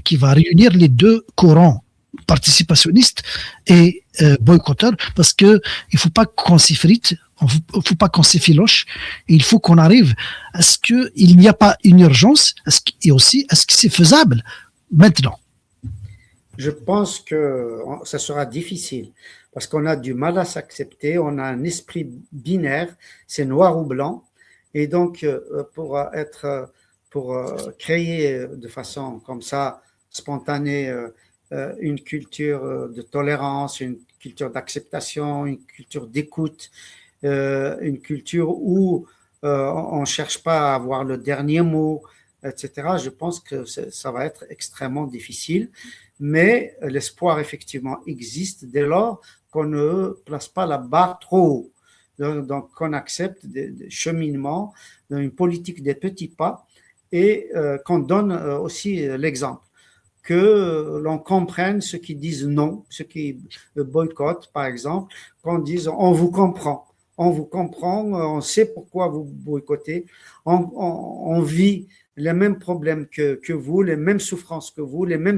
qui va réunir les deux courants, participationnistes et boycotteurs, parce que il faut pas qu'on s'effrite, il faut pas qu'on s'effiloche, il faut qu'on arrive à ce qu'il n'y a pas une urgence, et aussi est-ce que c'est faisable maintenant? Je pense que ça sera difficile parce qu'on a du mal à s'accepter, on a un esprit binaire, c'est noir ou blanc, et donc pour créer de façon comme ça spontanée une culture de tolérance, une culture d'acceptation, une culture d'écoute, une culture où on ne cherche pas à avoir le dernier mot, etc. Je pense que ça va être extrêmement difficile. Mais l'espoir, effectivement, existe dès lors qu'on ne place pas la barre trop haut. Donc, qu'on accepte des cheminements, une politique des petits pas et qu'on donne aussi l'exemple. Que l'on comprenne ceux qui disent non, ceux qui boycottent, par exemple, qu'on dise on vous comprend, on sait pourquoi vous boycottez, on vit les mêmes problèmes que vous, les mêmes souffrances que vous, les mêmes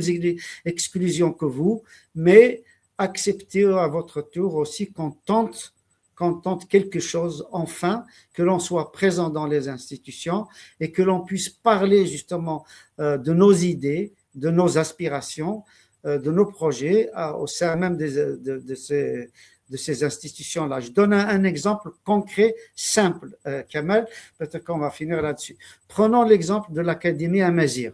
exclusions que vous, mais acceptez à votre tour aussi qu'on tente quelque chose enfin, que l'on soit présent dans les institutions et que l'on puisse parler justement de nos idées, de nos aspirations, de nos projets au sein même de ces institutions-là. Je donne un exemple concret, simple, Kamel, peut-être qu'on va finir là-dessus. Prenons l'exemple de l'Académie Amazigh.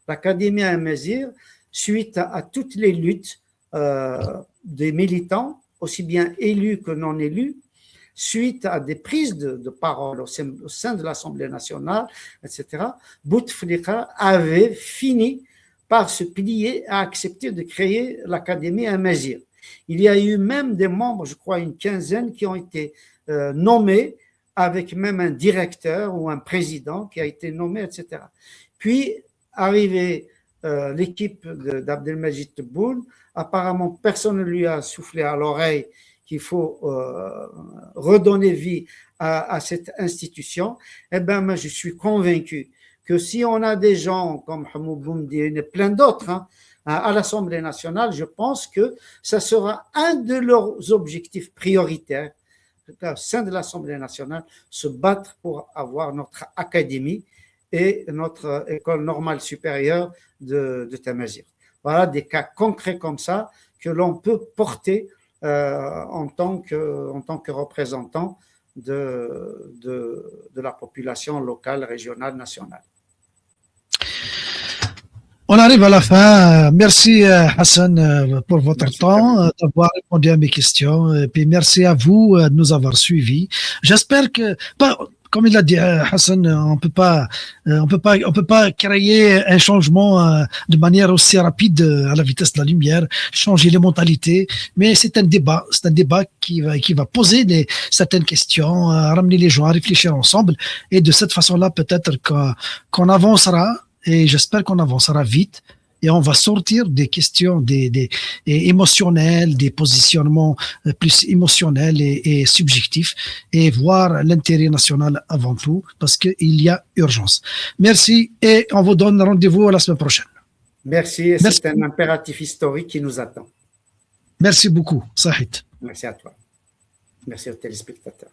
L'Académie Amazigh, suite à toutes les luttes des militants, aussi bien élus que non élus, suite à des prises de parole au sein de l'Assemblée nationale, etc., Bouteflika avait fini par se plier à accepter de créer l'Académie Amazigh. Il y a eu même des membres, je crois une quinzaine, qui ont été nommés avec même un directeur ou un président qui a été nommé, etc. Puis, arrivé l'équipe d'Abdelmajid Tebboune, apparemment personne ne lui a soufflé à l'oreille qu'il faut redonner vie à cette institution. Eh bien, moi, je suis convaincu que si on a des gens comme Hamoud Boumdi et plein d'autres à l'Assemblée nationale, je pense que ça sera un de leurs objectifs prioritaires au sein de l'Assemblée nationale, se battre pour avoir notre académie et notre école normale supérieure de Tamazight. Voilà des cas concrets comme ça que l'on peut porter en tant que représentant de la population locale, régionale, nationale. On arrive à la fin. Merci Hassan pour votre Merci, temps, d'avoir répondu à mes questions. Et puis merci à vous de nous avoir suivis. J'espère que, comme il a dit Hassan, on peut pas créer un changement de manière aussi rapide à la vitesse de la lumière, changer les mentalités. Mais c'est un débat qui va poser certaines questions, ramener les gens à réfléchir ensemble. Et de cette façon-là, peut-être qu'on avancera. Et j'espère qu'on avancera vite et on va sortir des questions émotionnelles, des positionnements plus émotionnels et subjectifs et voir l'intérêt national avant tout parce qu'il y a urgence. Merci et on vous donne rendez-vous à la semaine prochaine. Merci, et c'est un impératif historique qui nous attend. Merci beaucoup, Sahid. Merci à toi. Merci aux téléspectateurs.